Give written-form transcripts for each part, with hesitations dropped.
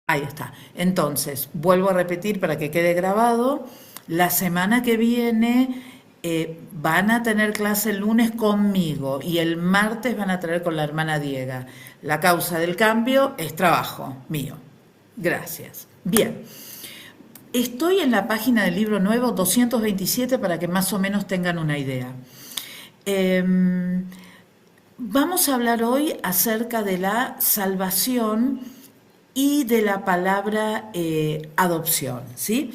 Ahí está. Entonces, vuelvo a repetir para que quede grabado. La semana que viene van a tener clase el lunes conmigo y el martes van a tener con la hermana Diega. La causa del cambio es trabajo mío. Gracias. Bien. Estoy en la página del libro nuevo 227 para que más o menos tengan una idea. Em, Vamos a hablar hoy acerca de la salvación y de la palabra adopción, ¿sí?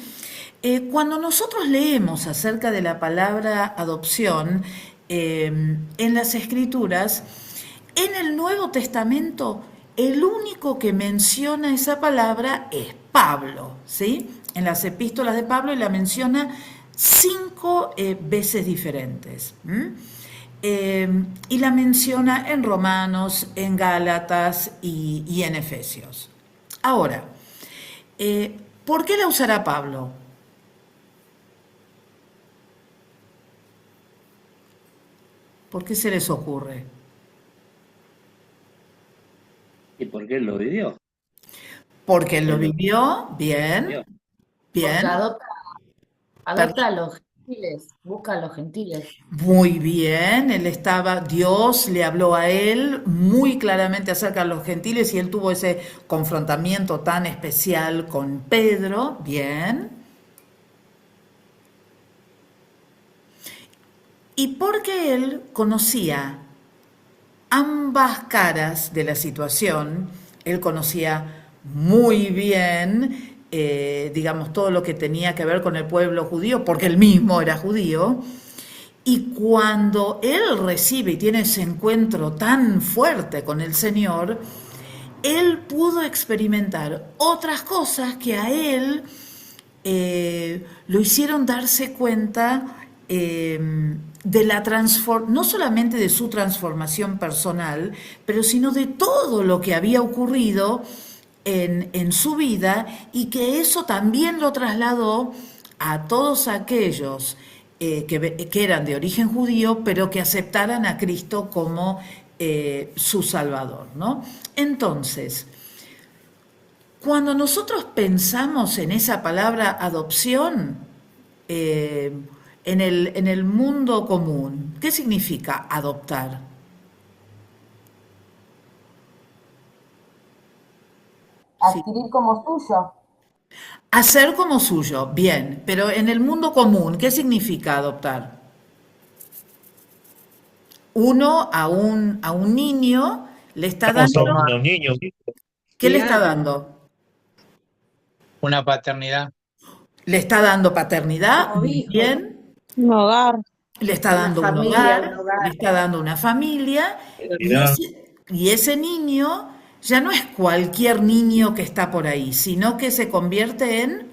Cuando nosotros leemos acerca de la palabra adopción en las Escrituras, en el Nuevo Testamento, el único que menciona esa palabra es Pablo, ¿sí? En las epístolas de Pablo y la menciona 5 veces diferentes. Y la menciona en Romanos, en Gálatas y en Efesios. Ahora, ¿por qué la usará Pablo? ¿Por qué se les ocurre? ¿Y por qué él lo vivió? Porque él lo Él lo vivió, vivió. bien, Porque bien, adopta a los gentiles, busca a los gentiles. muy bien. Él estaba, Dios le habló a él muy claramente acerca de los gentiles y él tuvo ese confrontamiento tan especial con Pedro, bien. Y porque él conocía ambas caras de la situación, él conocía muy bien, digamos, todo lo que tenía que ver con el pueblo judío, porque él mismo era judío, y cuando él recibe y tiene ese encuentro tan fuerte con el Señor, él pudo experimentar otras cosas que a él lo hicieron darse cuenta de la no solamente de su transformación personal, pero sino de todo lo que había ocurrido en su vida y que eso también lo trasladó a todos aquellos que eran de origen judío, pero que aceptaran a Cristo como su Salvador, ¿no? Entonces, cuando nosotros pensamos en esa palabra adopción, eh, en el mundo común, ¿qué significa adoptar? Sí. Adquirir como suyo. Hacer como suyo, bien, pero en el mundo común, ¿qué significa adoptar? Uno a un niño le está Estamos dando, hablando de un niño, ¿qué le está dando? una paternidad. Le está dando paternidad, Como muy hijo, bien, Un hogar. le está una dando un familia, un hogar, le hogar. está dando una familia Mirá, y ese niño ya no es cualquier niño que está por ahí, sino que se convierte en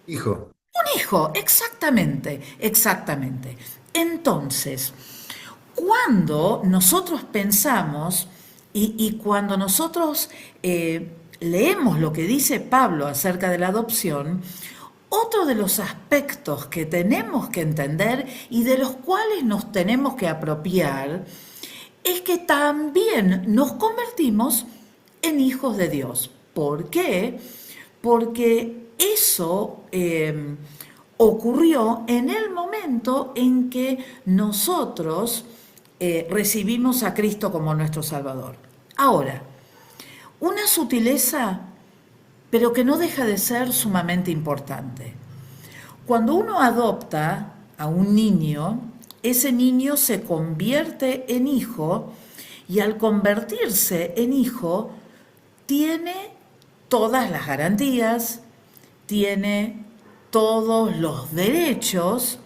Hijo. un hijo, exactamente, exactamente. Entonces, cuando nosotros pensamos y cuando nosotros leemos lo que dice Pablo acerca de la adopción, otro de los aspectos que tenemos que entender y de los cuales nos tenemos que apropiar es que también nos convertimos en hijos de Dios. ¿Por qué? Porque eso ocurrió en el momento en que nosotros recibimos a Cristo como nuestro Salvador. Ahora, una sutileza, pero que no deja de ser sumamente importante. Cuando uno adopta a un niño, ese niño se convierte en hijo y al convertirse en hijo tiene todas las garantías, tiene todos los derechos,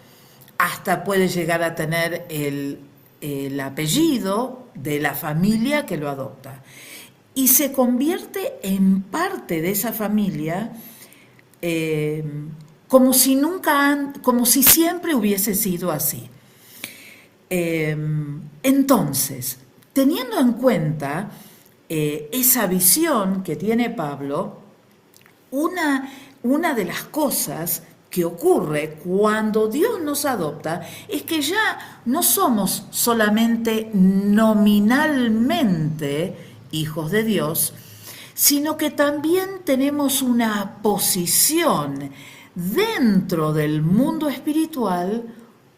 hasta puede llegar a tener el apellido de la familia que lo adopta. Y se convierte en parte de esa familia eh, como si como si siempre hubiese sido así. Eh, entonces, teniendo en cuenta esa visión que tiene Pablo, una de las cosas que ocurre cuando Dios nos adopta es que ya no somos solamente nominalmente hijos de Dios, sino que también tenemos una posición dentro del mundo espiritual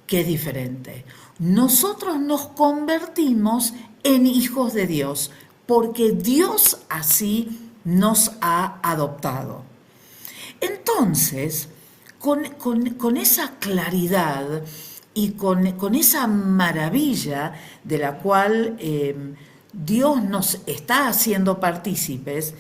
que es diferente. Nosotros nos convertimos en hijos de Dios porque Dios así nos ha adoptado. Entonces, con esa claridad y con esa maravilla de la cual Dios nos está haciendo partícipes,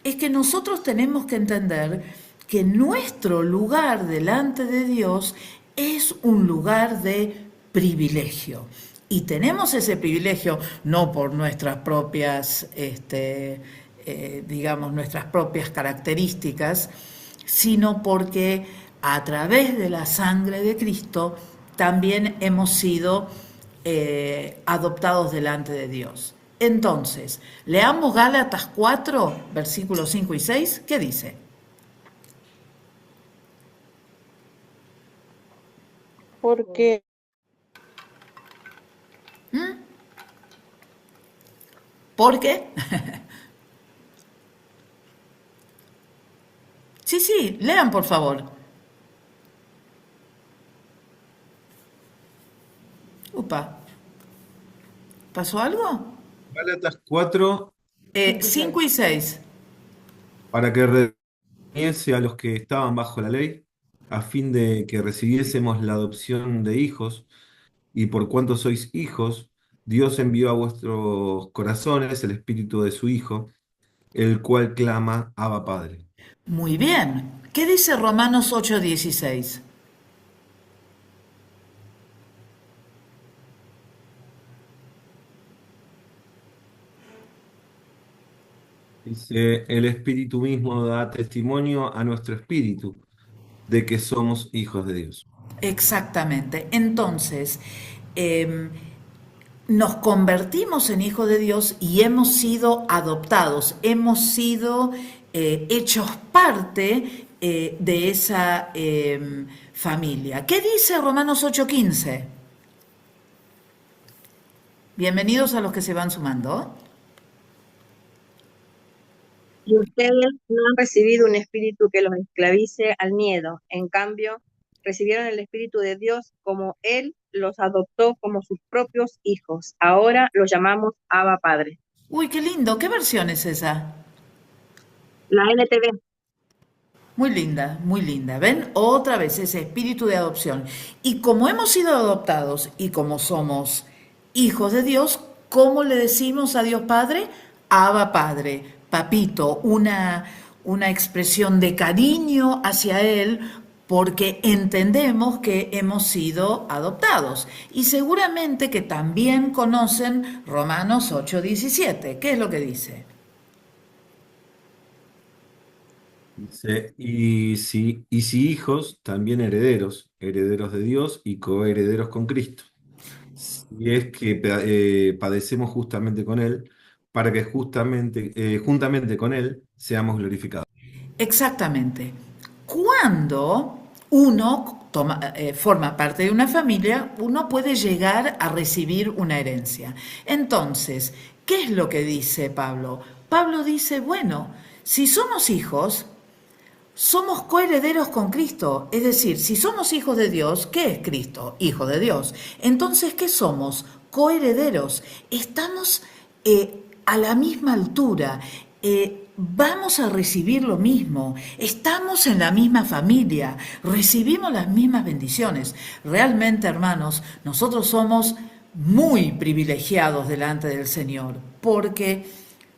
es que nosotros tenemos que entender que nuestro lugar delante de Dios es un lugar de privilegio. Y tenemos ese privilegio no por nuestras propias, digamos, nuestras propias características, sino porque a través de la sangre de Cristo también hemos sido adoptados delante de Dios. Entonces, leamos Gálatas 4, versículos 5 y 6, ¿qué dice? Porque ¿Por qué? Sí, lean por favor. Upa, ¿pasó algo? Gálatas 4, 5 y 6. para que redimiese a los que estaban bajo la ley, a fin de que recibiésemos la adopción de hijos, y por cuanto sois hijos, Dios envió a vuestros corazones el espíritu de su Hijo, el cual clama, Abba Padre. Muy bien. ¿Qué dice Romanos 8:16? Dice, el espíritu mismo da testimonio a nuestro espíritu de que somos hijos de Dios. Exactamente. Entonces, nos convertimos en hijos de Dios y hemos sido adoptados, hemos sido hechos parte de esa familia. ¿Qué dice Romanos 8:15? Bienvenidos a los que se van sumando. y ustedes no han recibido un espíritu que los esclavice al miedo. En cambio, recibieron el Espíritu de Dios como Él los adoptó como sus propios hijos. Ahora los llamamos Abba Padre. Uy, qué lindo. ¿Qué versión es esa? La NTV. Muy linda, muy linda. ¿Ven? Otra vez ese espíritu de adopción. Y como hemos sido adoptados y como somos hijos de Dios, ¿cómo le decimos a Dios Padre? Abba Padre, papito, una expresión de cariño hacia Él porque entendemos que hemos sido adoptados. Y seguramente que también conocen Romanos 8:17. ¿Qué es lo que dice? Dice, y si hijos, también herederos, herederos de Dios y coherederos con Cristo. Si es que padecemos justamente con Él, para que juntamente con Él seamos glorificados. Exactamente. Cuando uno forma parte de una familia, uno puede llegar a recibir una herencia. Entonces, ¿qué es lo que dice Pablo? Pablo dice, bueno, si somos hijos, somos coherederos con Cristo. Es decir, si somos hijos de Dios, ¿qué es Cristo? Hijo de Dios. Entonces, ¿qué somos? Coherederos. Estamos a la misma altura. Vamos a recibir lo mismo, estamos en la misma familia, recibimos las mismas bendiciones. Realmente, hermanos, nosotros somos muy privilegiados delante del Señor, porque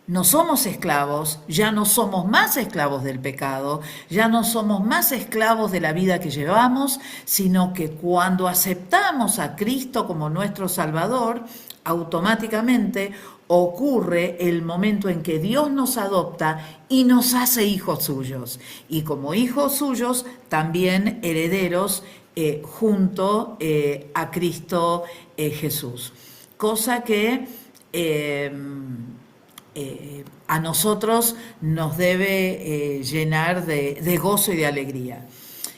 no somos esclavos, ya no somos más esclavos del pecado, ya no somos más esclavos de la vida que llevamos, sino que cuando aceptamos a Cristo como nuestro Salvador, automáticamente ocurre el momento en que Dios nos adopta y nos hace hijos suyos. Y como hijos suyos, también herederos junto a Cristo Jesús. Cosa que a nosotros nos debe llenar de gozo y de alegría.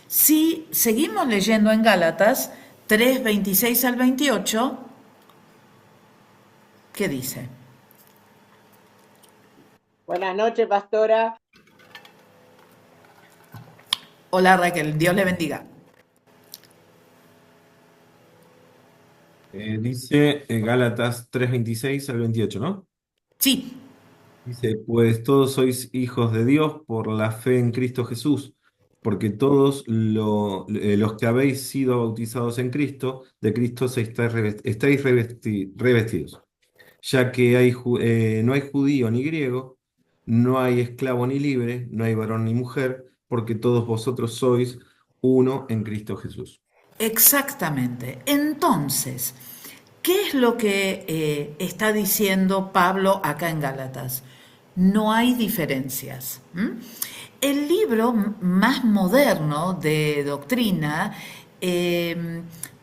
Si seguimos leyendo en Gálatas 3, 26 al 28, ¿qué dice? Buenas noches, pastora. Hola Raquel, Dios le bendiga. Dice Gálatas 3:26 al 28, ¿no? Sí, Dice, pues todos sois hijos de Dios por la fe en Cristo Jesús, porque todos los que habéis sido bautizados en Cristo, de Cristo estáis revestidos, ya que no hay judío ni griego, no hay esclavo ni libre, no hay varón ni mujer, porque todos vosotros sois uno en Cristo Jesús. exactamente. Entonces, ¿qué es lo que está diciendo Pablo acá en Gálatas? No hay diferencias. ¿M? El libro más moderno de doctrina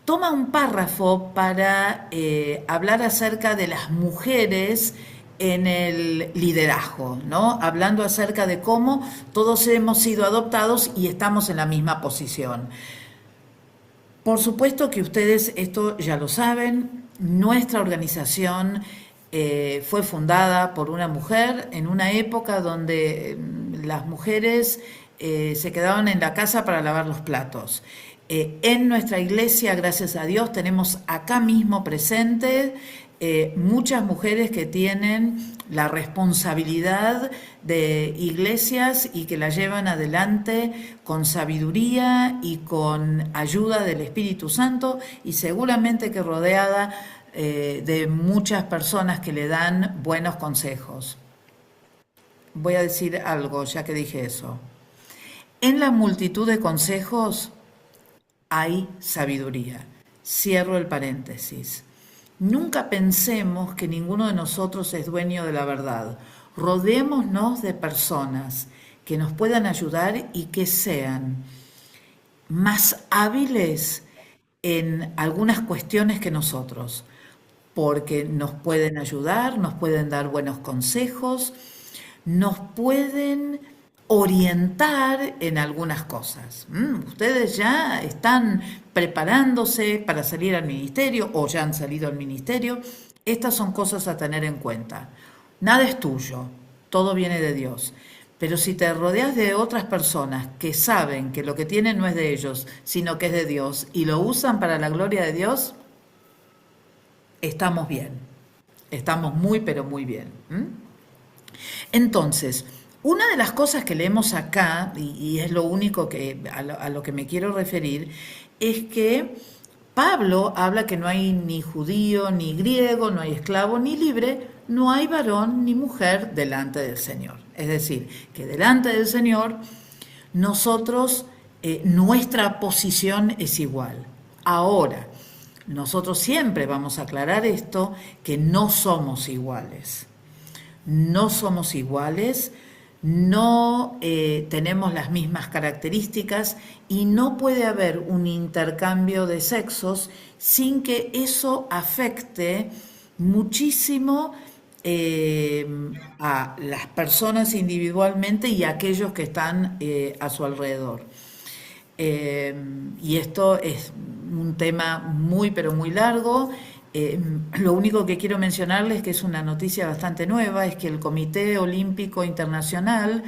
toma un párrafo para hablar acerca de las mujeres en el liderazgo, ¿no? Hablando acerca de cómo todos hemos sido adoptados y estamos en la misma posición. Por supuesto que ustedes esto ya lo saben, nuestra organización fue fundada por una mujer en una época donde las mujeres se quedaban en la casa para lavar los platos. En nuestra iglesia, gracias a Dios, tenemos acá mismo presente muchas mujeres que tienen la responsabilidad de iglesias y que la llevan adelante con sabiduría y con ayuda del Espíritu Santo y seguramente que rodeada de muchas personas que le dan buenos consejos. Voy a decir algo ya que dije eso. En la multitud de consejos hay sabiduría. Cierro el paréntesis. Nunca pensemos que ninguno de nosotros es dueño de la verdad. Rodémonos de personas que nos puedan ayudar y que sean más hábiles en algunas cuestiones que nosotros, porque nos pueden ayudar, nos pueden dar buenos consejos, nos pueden orientar en algunas cosas. Ustedes ya están preparándose para salir al ministerio o ya han salido al ministerio. Estas son cosas a tener en cuenta. Nada es tuyo, todo viene de Dios. Pero si te rodeas de otras personas que saben que lo que tienen no es de ellos, sino que es de Dios y lo usan para la gloria de Dios, estamos bien. Estamos muy, pero muy bien. Entonces, una de las cosas que leemos acá, y es lo único a lo que me quiero referir, es que Pablo habla que no hay ni judío, ni griego, no hay esclavo, ni libre, no hay varón ni mujer delante del Señor. Es decir, que delante del Señor nosotros, nuestra posición es igual. Ahora, nosotros siempre vamos a aclarar esto, que no somos iguales. No somos iguales, no tenemos las mismas características y no puede haber un intercambio de sexos sin que eso afecte muchísimo a las personas individualmente y a aquellos que están a su alrededor. Y esto es un tema muy pero muy largo. Lo único que quiero mencionarles, que es una noticia bastante nueva, es que el Comité Olímpico Internacional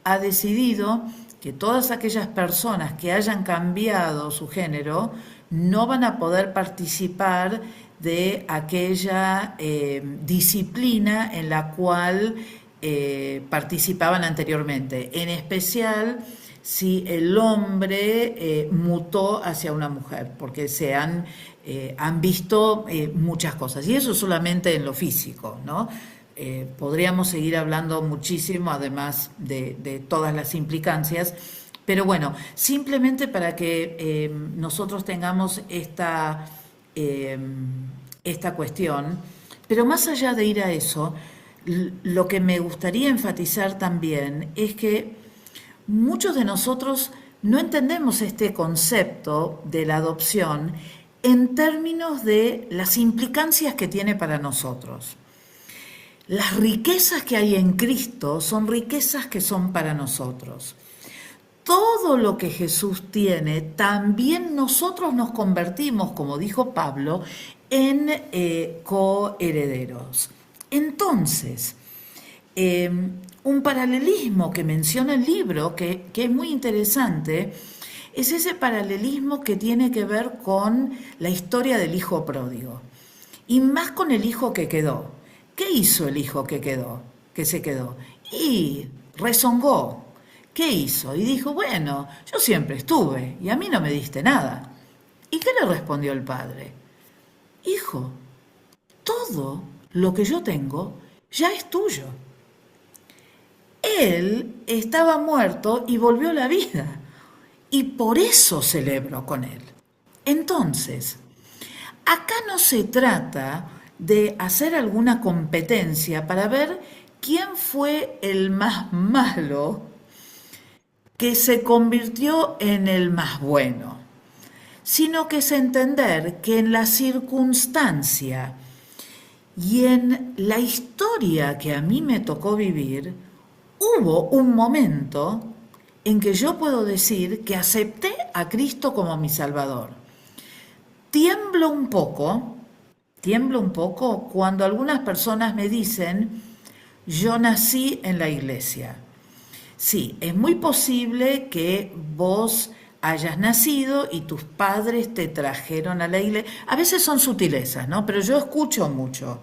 ha decidido que todas aquellas personas que hayan cambiado su género no van a poder participar de aquella disciplina en la cual participaban anteriormente, en especial si el hombre mutó hacia una mujer, porque se han visto muchas cosas, y eso solamente en lo físico, ¿no? Podríamos seguir hablando muchísimo, además de todas las implicancias, pero bueno, simplemente para que nosotros tengamos esta cuestión, pero más allá de ir a eso, lo que me gustaría enfatizar también es que muchos de nosotros no entendemos este concepto de la adopción en términos de las implicancias que tiene para nosotros. Las riquezas que hay en Cristo son riquezas que son para nosotros. Todo lo que Jesús tiene, también nosotros nos convertimos, como dijo Pablo, en coherederos. Entonces, eh, un paralelismo que menciona el libro, que es muy interesante, es ese paralelismo que tiene que ver con la historia del hijo pródigo, y más con el hijo que quedó. ¿Qué hizo el hijo que quedó, que se quedó? Y rezongó. ¿Qué hizo? Y dijo, bueno, yo siempre estuve y a mí no me diste nada. ¿Y qué le respondió el padre? Hijo, todo lo que yo tengo ya es tuyo. Él estaba muerto y volvió a la vida, y por eso celebro con él. Entonces, acá no se trata de hacer alguna competencia para ver quién fue el más malo que se convirtió en el más bueno, sino que es entender que en la circunstancia y en la historia que a mí me tocó vivir, hubo un momento en que yo puedo decir que acepté a Cristo como mi Salvador. Tiemblo un poco cuando algunas personas me dicen, yo nací en la iglesia. Sí, es muy posible que vos hayas nacido y tus padres te trajeron a la iglesia. A veces son sutilezas, ¿no? Pero yo escucho mucho.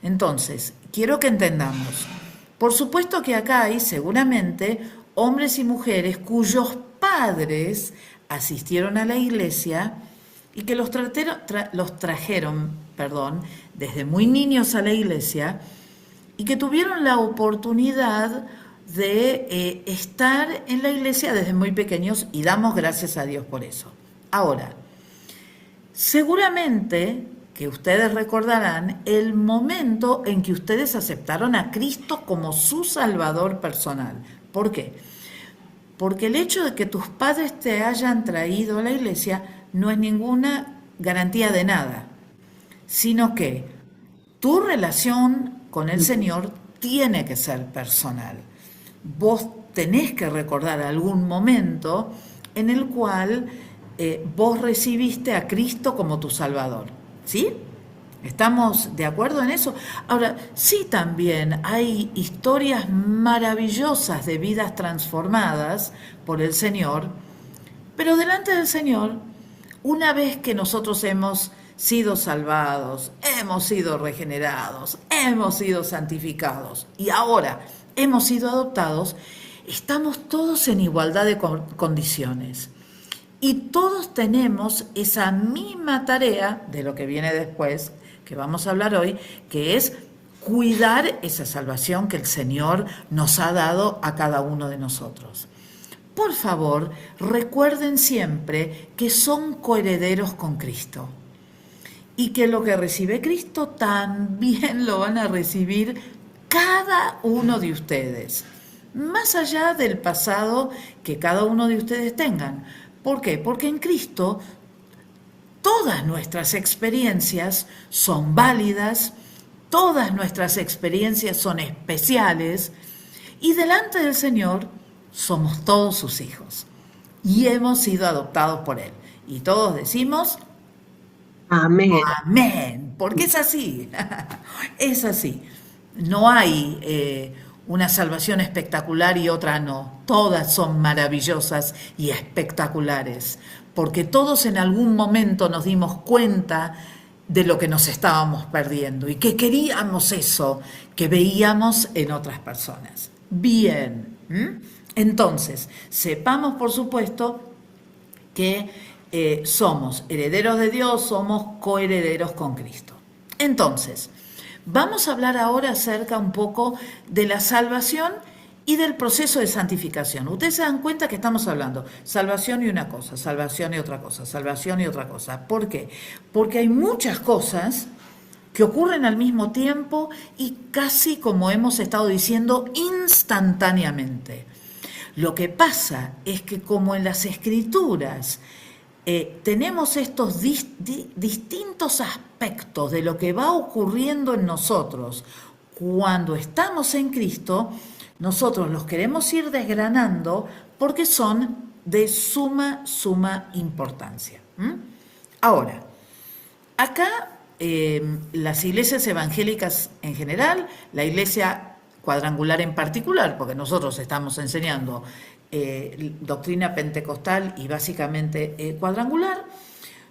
Entonces, quiero que entendamos. Por supuesto que acá hay seguramente hombres y mujeres cuyos padres asistieron a la iglesia y que los trajeron, desde muy niños a la iglesia y que tuvieron la oportunidad de estar en la iglesia desde muy pequeños, y damos gracias a Dios por eso. Ahora, seguramente que ustedes recordarán el momento en que ustedes aceptaron a Cristo como su Salvador personal. ¿Por qué? Porque el hecho de que tus padres te hayan traído a la iglesia no es ninguna garantía de nada, sino que tu relación con el Señor tiene que ser personal. Vos tenés que recordar algún momento en el cual vos recibiste a Cristo como tu Salvador, ¿sí? ¿Estamos de acuerdo en eso? Ahora, sí, también hay historias maravillosas de vidas transformadas por el Señor, pero delante del Señor, una vez que nosotros hemos sido salvados, hemos sido regenerados, hemos sido santificados y ahora hemos sido adoptados, estamos todos en igualdad de condiciones. Y todos tenemos esa misma tarea de lo que viene después, que vamos a hablar hoy, que es cuidar esa salvación que el Señor nos ha dado a cada uno de nosotros. Por favor, recuerden siempre que son coherederos con Cristo y que lo que recibe Cristo también lo van a recibir cada uno de ustedes, más allá del pasado que cada uno de ustedes tengan. ¿Por qué? Porque en Cristo todas nuestras experiencias son válidas, todas nuestras experiencias son especiales y delante del Señor somos todos sus hijos y hemos sido adoptados por Él. Y todos decimos Amén. amén, porque es así, es así. No hay una salvación espectacular y otra no. Todas son maravillosas y espectaculares, porque todos en algún momento nos dimos cuenta de lo que nos estábamos perdiendo y que queríamos eso que veíamos en otras personas. Bien, entonces, sepamos por supuesto que somos herederos de Dios, somos coherederos con Cristo. Entonces, vamos a hablar ahora acerca un poco de la salvación y del proceso de santificación. Ustedes se dan cuenta que estamos hablando salvación y una cosa, salvación y otra cosa, salvación y otra cosa. ¿Por qué? Porque hay muchas cosas que ocurren al mismo tiempo y casi, como hemos estado diciendo, instantáneamente. Lo que pasa es que como en las Escrituras tenemos estos distintos aspectos de lo que va ocurriendo en nosotros cuando estamos en Cristo, nosotros los queremos ir desgranando porque son de suma importancia. Ahora, acá las iglesias evangélicas en general, la iglesia cuadrangular en particular, porque nosotros estamos enseñando doctrina pentecostal y básicamente cuadrangular,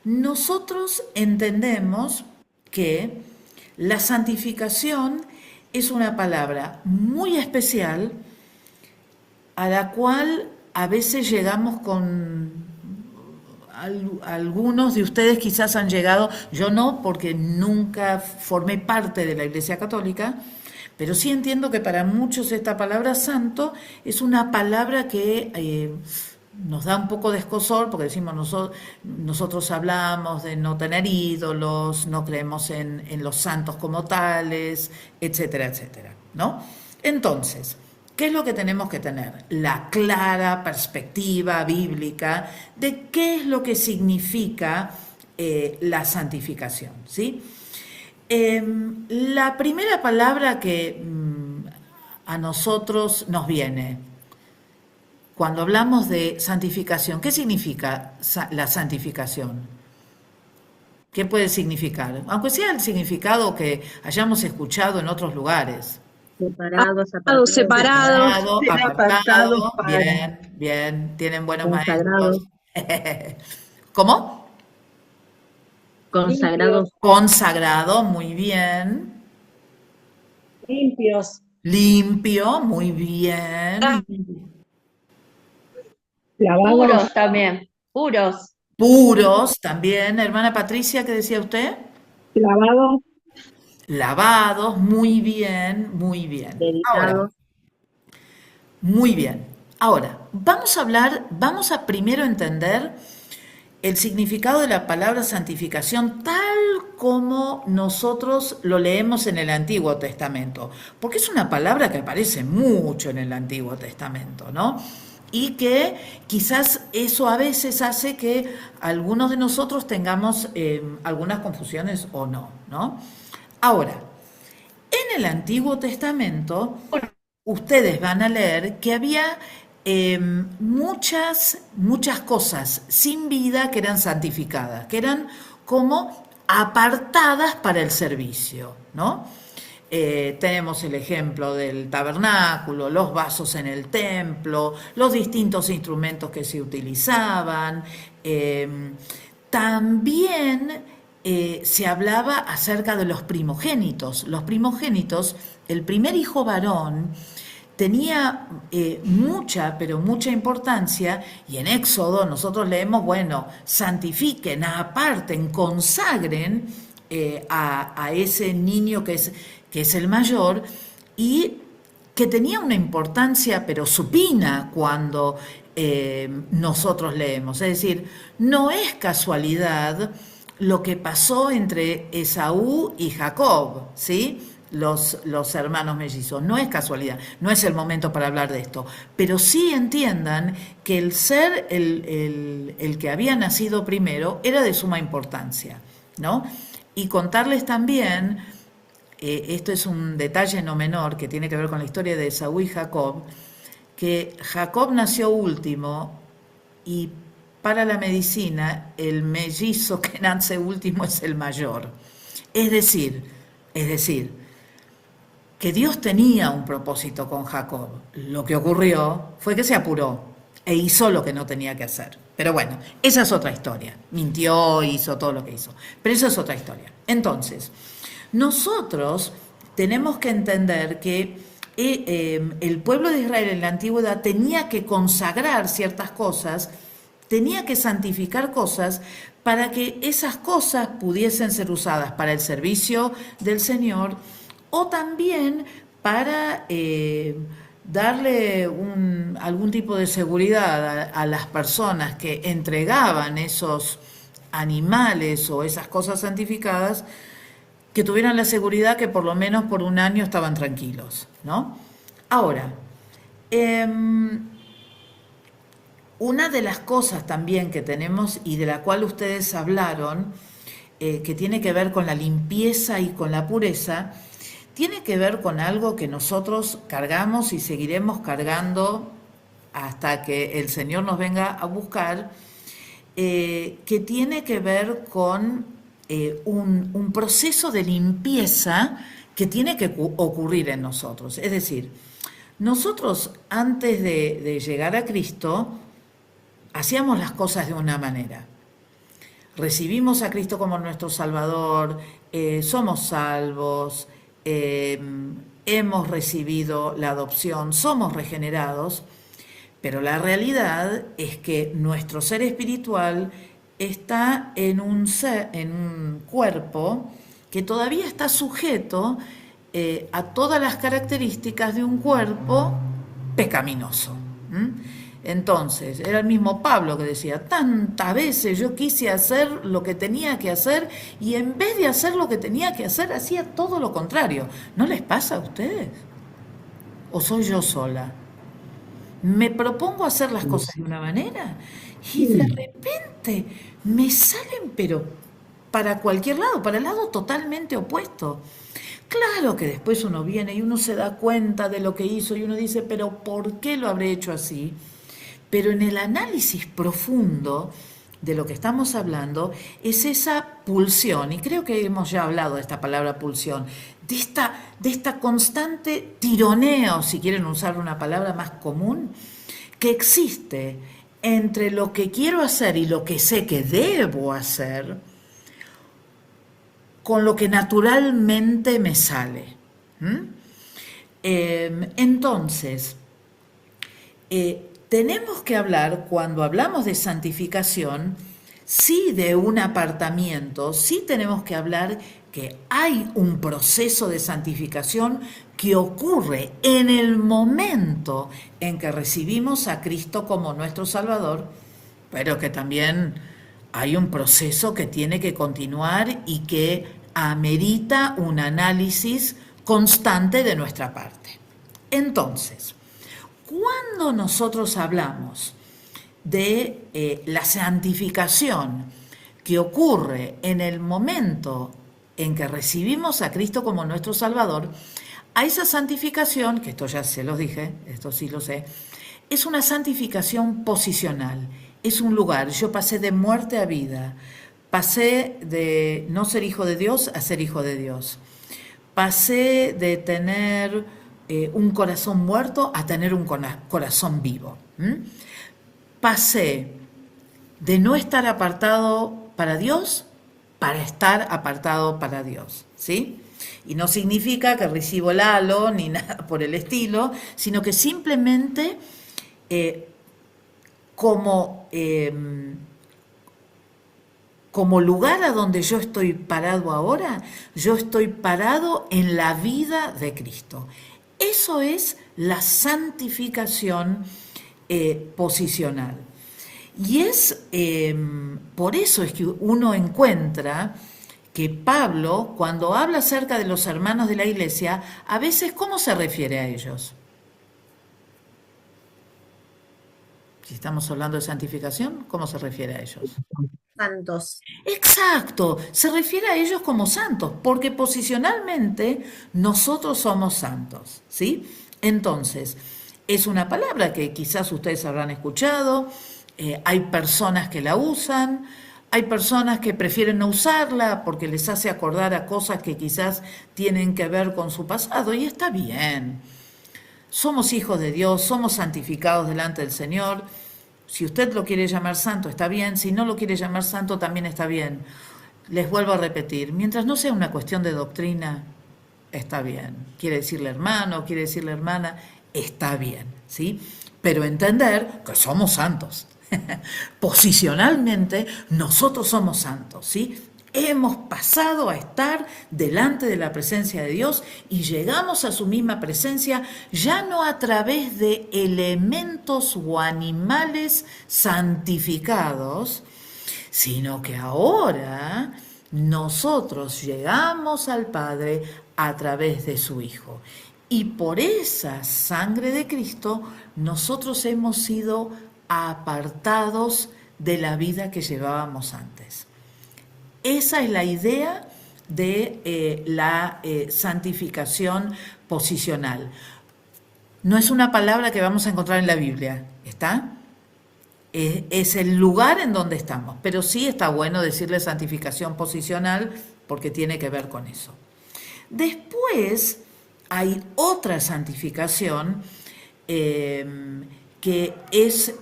nosotros entendemos que la santificación es una palabra muy especial a la cual a veces llegamos con... Algunos de ustedes quizás han llegado, yo no, porque nunca formé parte de la Iglesia Católica, pero sí entiendo que para muchos esta palabra santo es una palabra que nos da un poco de escozor, porque decimos nosotros hablamos de no tener ídolos, no creemos en los santos como tales, etcétera, etcétera, ¿no? Entonces, ¿qué es lo que tenemos que tener? La clara perspectiva bíblica de qué es lo que significa la santificación, ¿sí? La primera palabra que a nosotros nos viene cuando hablamos de santificación, ¿qué significa la santificación? ¿Qué puede significar? Aunque sea el significado que hayamos escuchado en otros lugares. Separados, Separados, Separado, apartados apartado, para bien, bien, tienen buenos consagrados, maestros. ¿Cómo? consagrados, Consagrado, muy bien. Limpios. Limpio, muy bien. lavados, Puros también, puros. Puros, también. Hermana Patricia, ¿qué decía usted? lavados, Lavados, muy bien, muy bien. Ahora, dedicados. muy bien. Ahora, vamos a primero entender el significado de la palabra santificación tal como nosotros lo leemos en el Antiguo Testamento, porque es una palabra que aparece mucho en el Antiguo Testamento, ¿no? Y que quizás eso a veces hace que algunos de nosotros tengamos algunas confusiones o no, ¿no? Ahora, en el Antiguo Testamento, ustedes van a leer que había muchas cosas sin vida que eran santificadas, que eran como apartadas para el servicio, ¿no? Tenemos el ejemplo del tabernáculo, los vasos en el templo, los distintos instrumentos que se utilizaban. También se hablaba acerca de los primogénitos. Los primogénitos, el primer hijo varón, tenía mucha, pero mucha importancia, y en Éxodo nosotros leemos, bueno, santifiquen, aparten, consagren a ese niño que es el mayor, y que tenía una importancia, pero supina cuando nosotros leemos. Es decir, no es casualidad lo que pasó entre Esaú y Jacob, ¿sí? Los hermanos mellizos. No es casualidad, no es el momento para hablar de esto, pero sí entiendan que el ser el que había nacido primero era de suma importancia, ¿no? Y contarles también, esto es un detalle no menor que tiene que ver con la historia de Esaú y Jacob, que Jacob nació último y para la medicina el mellizo que nace último es el mayor. Es decir, que Dios tenía un propósito con Jacob. Lo que ocurrió fue que se apuró e hizo lo que no tenía que hacer. Pero bueno, esa es otra historia. Mintió, hizo todo lo que hizo. Pero esa es otra historia. Entonces, nosotros tenemos que entender que el pueblo de Israel en la antigüedad tenía que consagrar ciertas cosas, tenía que santificar cosas para que esas cosas pudiesen ser usadas para el servicio del Señor, o también para darle algún tipo de seguridad a las personas que entregaban esos animales o esas cosas santificadas, que tuvieran la seguridad que por lo menos por un año estaban tranquilos, ¿no? Ahora, una de las cosas también que tenemos y de la cual ustedes hablaron, que tiene que ver con la limpieza y con la pureza, tiene que ver con algo que nosotros cargamos y seguiremos cargando hasta que el Señor nos venga a buscar, que tiene que ver con un proceso de limpieza que tiene que ocurrir en nosotros. Es decir, nosotros antes de llegar a Cristo hacíamos las cosas de una manera. Recibimos a Cristo como nuestro Salvador, somos salvos, hemos recibido la adopción, somos regenerados, pero la realidad es que nuestro ser espiritual está en un cuerpo que todavía está sujeto a todas las características de un cuerpo pecaminoso. Entonces, era el mismo Pablo que decía, tantas veces yo quise hacer lo que tenía que hacer y en vez de hacer lo que tenía que hacer, hacía todo lo contrario. ¿No les pasa a ustedes? ¿O soy yo sola? Me propongo hacer las cosas de una manera y de repente me salen, pero para cualquier lado, para el lado totalmente opuesto. Claro que después uno viene y uno se da cuenta de lo que hizo y uno dice, pero ¿por qué lo habré hecho así? Pero en el análisis profundo de lo que estamos hablando es esa pulsión, y creo que hemos ya hablado de esta palabra pulsión, de esta constante tironeo, si quieren usar una palabra más común, que existe entre lo que quiero hacer y lo que sé que debo hacer, con lo que naturalmente me sale. Entonces, tenemos que hablar, cuando hablamos de santificación, sí de un apartamiento, sí tenemos que hablar que hay un proceso de santificación que ocurre en el momento en que recibimos a Cristo como nuestro Salvador, pero que también hay un proceso que tiene que continuar y que amerita un análisis constante de nuestra parte. Entonces, cuando nosotros hablamos de la santificación que ocurre en el momento en que recibimos a Cristo como nuestro Salvador, a esa santificación, que esto ya se los dije, esto sí lo sé, es una santificación posicional, es un lugar. Yo pasé de muerte a vida, pasé de no ser hijo de Dios a ser hijo de Dios, pasé de tener un corazón muerto a tener un corazón vivo. Pasé de no estar apartado para Dios para estar apartado para Dios, ¿sí? Y no significa que recibo el halo ni nada por el estilo, sino que simplemente como lugar a donde yo estoy parado ahora, yo estoy parado en la vida de Cristo. Eso es la santificación posicional. Y es por eso es que uno encuentra que Pablo, cuando habla acerca de los hermanos de la iglesia, a veces, ¿cómo se refiere a ellos? Si estamos hablando de santificación, ¿cómo se refiere a ellos? Santos. Exacto, se refiere a ellos como santos, porque posicionalmente nosotros somos santos, ¿sí? Entonces, es una palabra que quizás ustedes habrán escuchado, hay personas que la usan, hay personas que prefieren no usarla porque les hace acordar a cosas que quizás tienen que ver con su pasado, y está bien. Somos hijos de Dios, somos santificados delante del Señor. Si usted lo quiere llamar santo, está bien. Si no lo quiere llamar santo, también está bien. Les vuelvo a repetir, mientras no sea una cuestión de doctrina, está bien. Quiere decirle hermano, quiere decirle hermana, está bien, ¿sí? Pero entender que somos santos. Posicionalmente, nosotros somos santos, ¿sí? Hemos pasado a estar delante de la presencia de Dios y llegamos a su misma presencia ya no a través de elementos o animales santificados, sino que ahora nosotros llegamos al Padre a través de su Hijo. Y por esa sangre de Cristo nosotros hemos sido apartados de la vida que llevábamos antes. Esa es la idea de la santificación posicional. No es una palabra que vamos a encontrar en la Biblia, ¿está? Es el lugar en donde estamos, pero sí está bueno decirle santificación posicional porque tiene que ver con eso. Después hay otra santificación que es,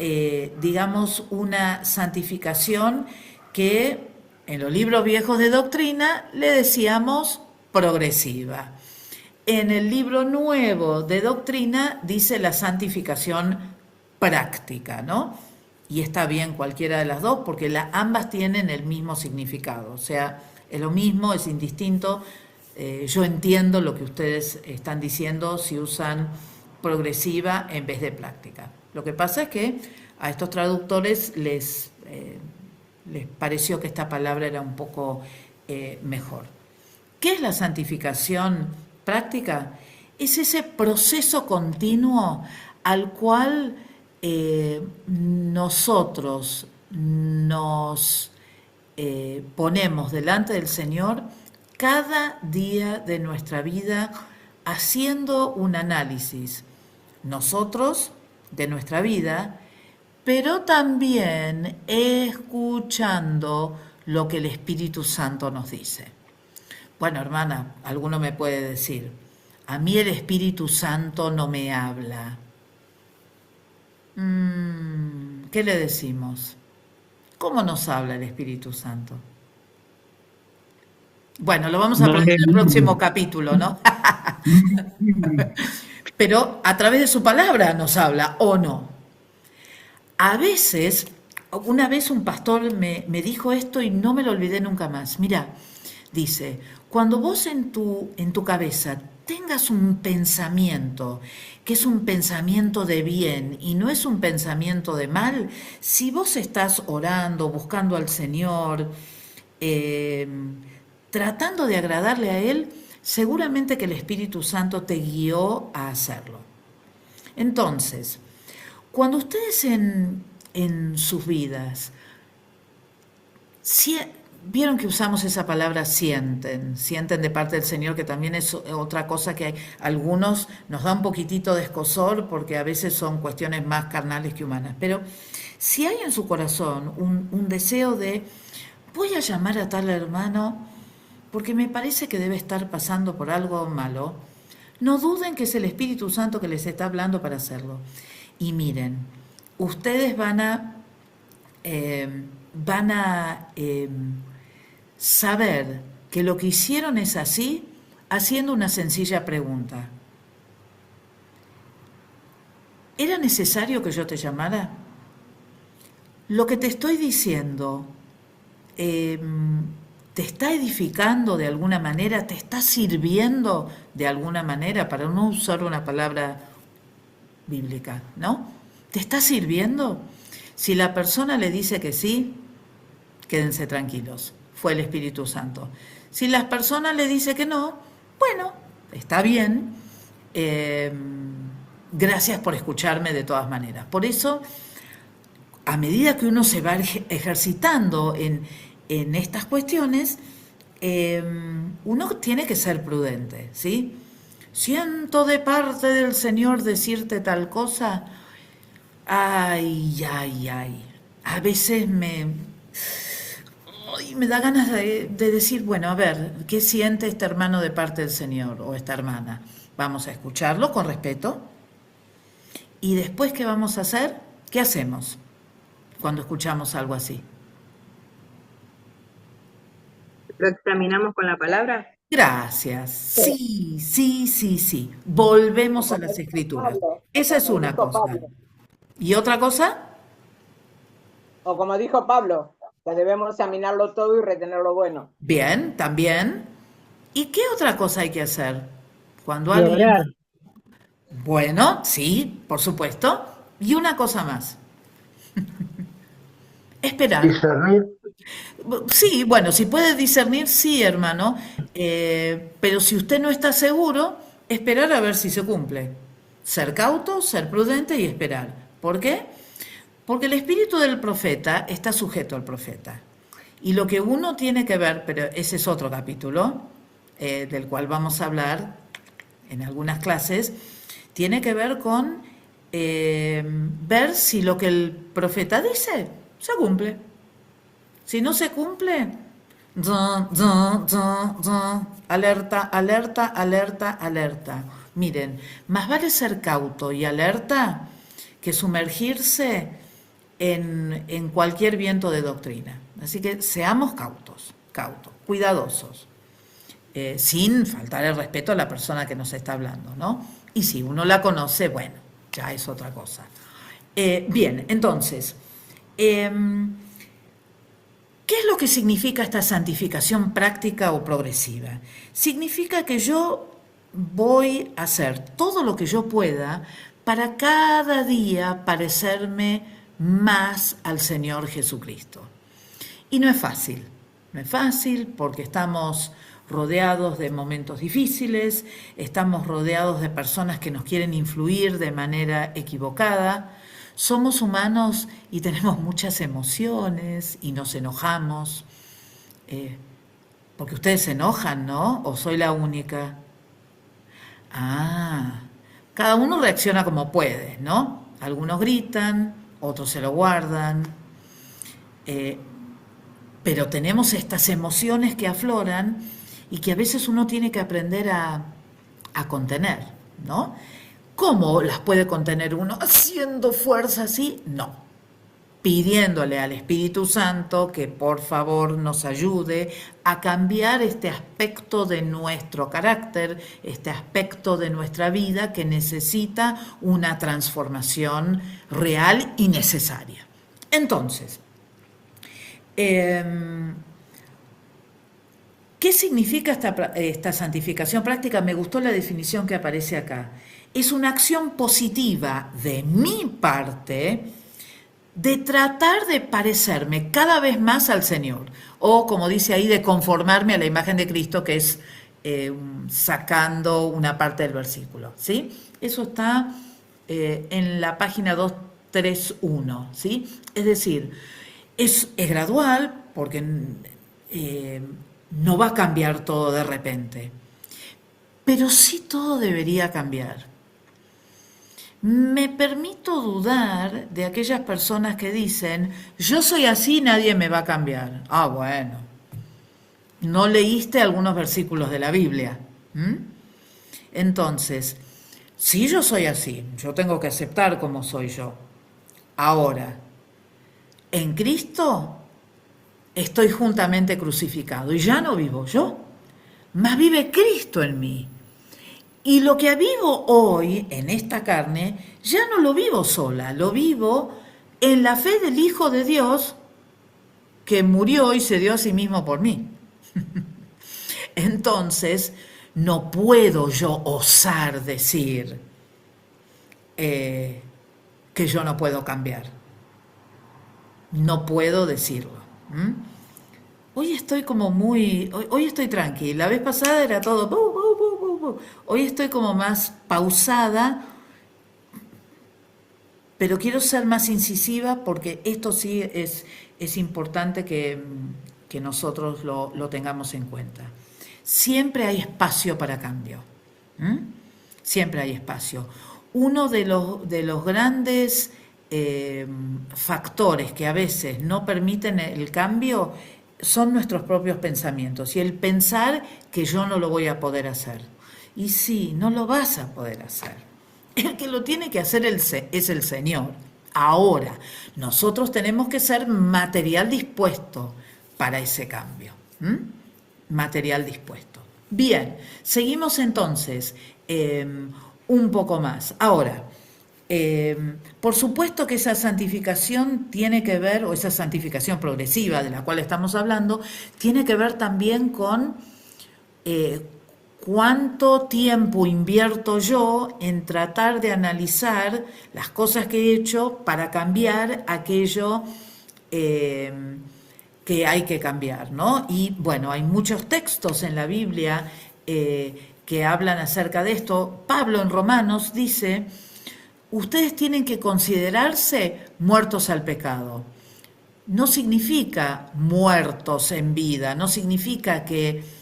digamos, una santificación que en los libros viejos de doctrina le decíamos progresiva. En el libro nuevo de doctrina dice la santificación práctica, ¿no? Y está bien cualquiera de las dos porque ambas tienen el mismo significado, o sea, es lo mismo, es indistinto. Yo entiendo lo que ustedes están diciendo si usan progresiva en vez de práctica. Lo que pasa es que a estos traductores les pareció que esta palabra era un poco mejor. ¿Qué es la santificación práctica? Es ese proceso continuo al cual nosotros nos ponemos delante del Señor cada día de nuestra vida haciendo un análisis, nosotros de nuestra vida, pero también escuchando lo que el Espíritu Santo nos dice. Bueno, hermana, alguno me puede decir, a mí el Espíritu Santo no me habla. ¿Qué le decimos? ¿Cómo nos habla el Espíritu Santo? Bueno, lo vamos a aprender en el próximo capítulo, ¿no? Pero a través de su palabra nos habla, ¿o no? A veces, una vez un pastor me dijo esto y no me lo olvidé nunca más. Mira, dice, cuando vos en tu cabeza tengas un pensamiento que es un pensamiento de bien y no es un pensamiento de mal, si vos estás orando, buscando al Señor, tratando de agradarle a Él, seguramente que el Espíritu Santo te guió a hacerlo. Entonces, cuando ustedes en sus vidas vieron que usamos esa palabra sienten de parte del Señor, que también es otra cosa que a algunos nos da un poquitito de escozor porque a veces son cuestiones más carnales que humanas, pero si hay en su corazón un deseo de voy a llamar a tal hermano porque me parece que debe estar pasando por algo malo, no duden que es el Espíritu Santo que les está hablando para hacerlo. Y miren, ustedes van a saber que lo que hicieron es así, haciendo una sencilla pregunta. ¿Era necesario que yo te llamara? Lo que te estoy diciendo, ¿te está edificando de alguna manera? ¿Te está sirviendo de alguna manera? Para no usar una palabra bíblica, ¿no? ¿Te está sirviendo? Si la persona le dice que sí, quédense tranquilos, fue el Espíritu Santo. Si la persona le dice que no, bueno, está bien, gracias por escucharme de todas maneras. Por eso, a medida que uno se va ejercitando en estas cuestiones, uno tiene que ser prudente, ¿sí? Siento de parte del Señor decirte tal cosa. Ay. A veces me da ganas de decir, bueno, a ver, ¿qué siente este hermano de parte del Señor o esta hermana? Vamos a escucharlo con respeto. Y después, ¿qué vamos a hacer? ¿Qué hacemos cuando escuchamos algo así? ¿Lo examinamos con la palabra? Gracias. Sí. Volvemos a las Escrituras. Esa es una cosa. ¿Y otra cosa? O como dijo Pablo, que debemos examinarlo todo y retener lo bueno. Bien, también. ¿Y qué otra cosa hay que hacer? Cuando Y alguien... orar. Bueno, sí, por supuesto. Y una cosa más. Esperar. Discernir. Sí, bueno, si puede discernir, sí, hermano. Pero si usted no está seguro, esperar a ver si se cumple. Ser cauto, ser prudente y esperar. ¿Por qué? Porque el espíritu del profeta está sujeto al profeta. Y lo que uno tiene que ver, pero ese es otro capítulo, del cual vamos a hablar en algunas clases, tiene que ver con ver si lo que el profeta dice se cumple. Si no se cumple, Alerta, alerta, alerta, alerta. Miren, más vale ser cauto y alerta que sumergirse en cualquier viento de doctrina. Así que seamos cautos, cuidadosos, sin faltar el respeto a la persona que nos está hablando, ¿no? Y si uno la conoce, bueno, ya es otra cosa. Bien, entonces, ¿qué es lo que significa esta santificación práctica o progresiva? Significa que yo voy a hacer todo lo que yo pueda para cada día parecerme más al Señor Jesucristo. Y no es fácil porque estamos rodeados de momentos difíciles, estamos rodeados de personas que nos quieren influir de manera equivocada. Somos humanos y tenemos muchas emociones y nos enojamos. Porque ustedes se enojan, ¿no? ¿O soy la única? Cada uno reacciona como puede, ¿no? Algunos gritan, otros se lo guardan. Pero tenemos estas emociones que afloran y que a veces uno tiene que aprender a contener, ¿no? ¿Cómo las puede contener uno? ¿Haciendo fuerza así? No. Pidiéndole al Espíritu Santo que por favor nos ayude a cambiar este aspecto de nuestro carácter, este aspecto de nuestra vida que necesita una transformación real y necesaria. Entonces, ¿qué significa esta santificación práctica? Me gustó la definición que aparece acá. Es una acción positiva de mi parte de tratar de parecerme cada vez más al Señor. O, como dice ahí, de conformarme a la imagen de Cristo, que es sacando una parte del versículo, ¿sí? Eso está en la página 231, ¿sí? Es decir, es gradual porque no va a cambiar todo de repente, pero sí todo debería cambiar. Me permito dudar de aquellas personas que dicen, yo soy así, nadie me va a cambiar. Bueno, no leíste algunos versículos de la Biblia. Entonces, si yo soy así, yo tengo que aceptar como soy yo. Ahora, en Cristo estoy juntamente crucificado y ya no vivo yo, mas vive Cristo en mí. Y lo que vivo hoy en esta carne, ya no lo vivo sola, lo vivo en la fe del Hijo de Dios que murió y se dio a sí mismo por mí. Entonces, no puedo yo osar decir que yo no puedo cambiar. No puedo decirlo. Hoy estoy como hoy estoy tranquila. La vez pasada era todo. Hoy estoy como más pausada, pero quiero ser más incisiva porque esto sí es importante que nosotros lo tengamos en cuenta. Siempre hay espacio para cambio. Siempre hay espacio. Uno de los grandes factores que a veces no permiten el cambio son nuestros propios pensamientos y el pensar que yo no lo voy a poder hacer. Y sí, no lo vas a poder hacer. El que lo tiene que hacer es el Señor. Ahora, nosotros tenemos que ser material dispuesto para ese cambio. Material dispuesto. Bien, seguimos entonces un poco más. Ahora, por supuesto que esa santificación tiene que ver, o esa santificación progresiva de la cual estamos hablando, tiene que ver también con cuánto tiempo invierto yo en tratar de analizar las cosas que he hecho para cambiar aquello que hay que cambiar, ¿no? Y bueno, hay muchos textos en la Biblia que hablan acerca de esto. Pablo en Romanos dice: ustedes tienen que considerarse muertos al pecado. No significa muertos en vida, no significa que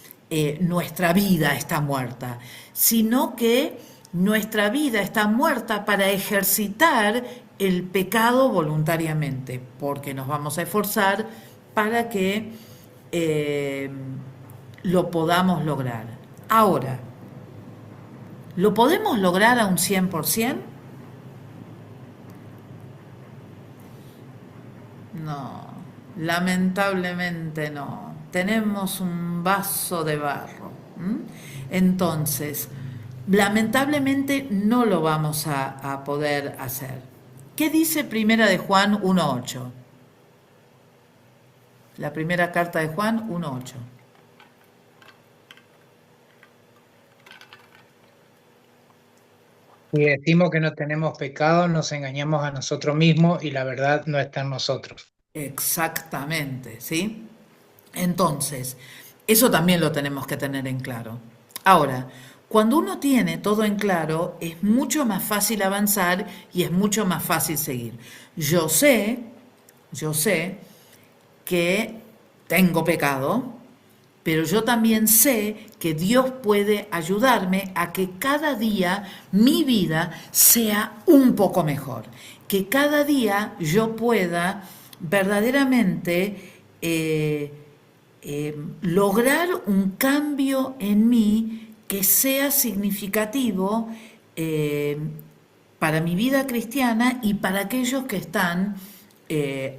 nuestra vida está muerta, sino que nuestra vida está muerta para ejercitar el pecado voluntariamente, porque nos vamos a esforzar para que eh, lo podamos lograr. Ahora, ¿lo podemos lograr a un 100%? No, lamentablemente no. Tenemos un vaso de barro. Entonces, lamentablemente no lo vamos a poder hacer. ¿Qué dice Primera de Juan 1:8? La primera carta de Juan 1:8. Si decimos que no tenemos pecado, nos engañamos a nosotros mismos y la verdad no está en nosotros. Exactamente, ¿sí? Entonces, eso también lo tenemos que tener en claro. Ahora, cuando uno tiene todo en claro, es mucho más fácil avanzar y es mucho más fácil seguir. Yo sé que tengo pecado, pero yo también sé que Dios puede ayudarme a que cada día mi vida sea un poco mejor, que cada día yo pueda verdaderamente lograr un cambio en mí que sea significativo para mi vida cristiana y para aquellos que están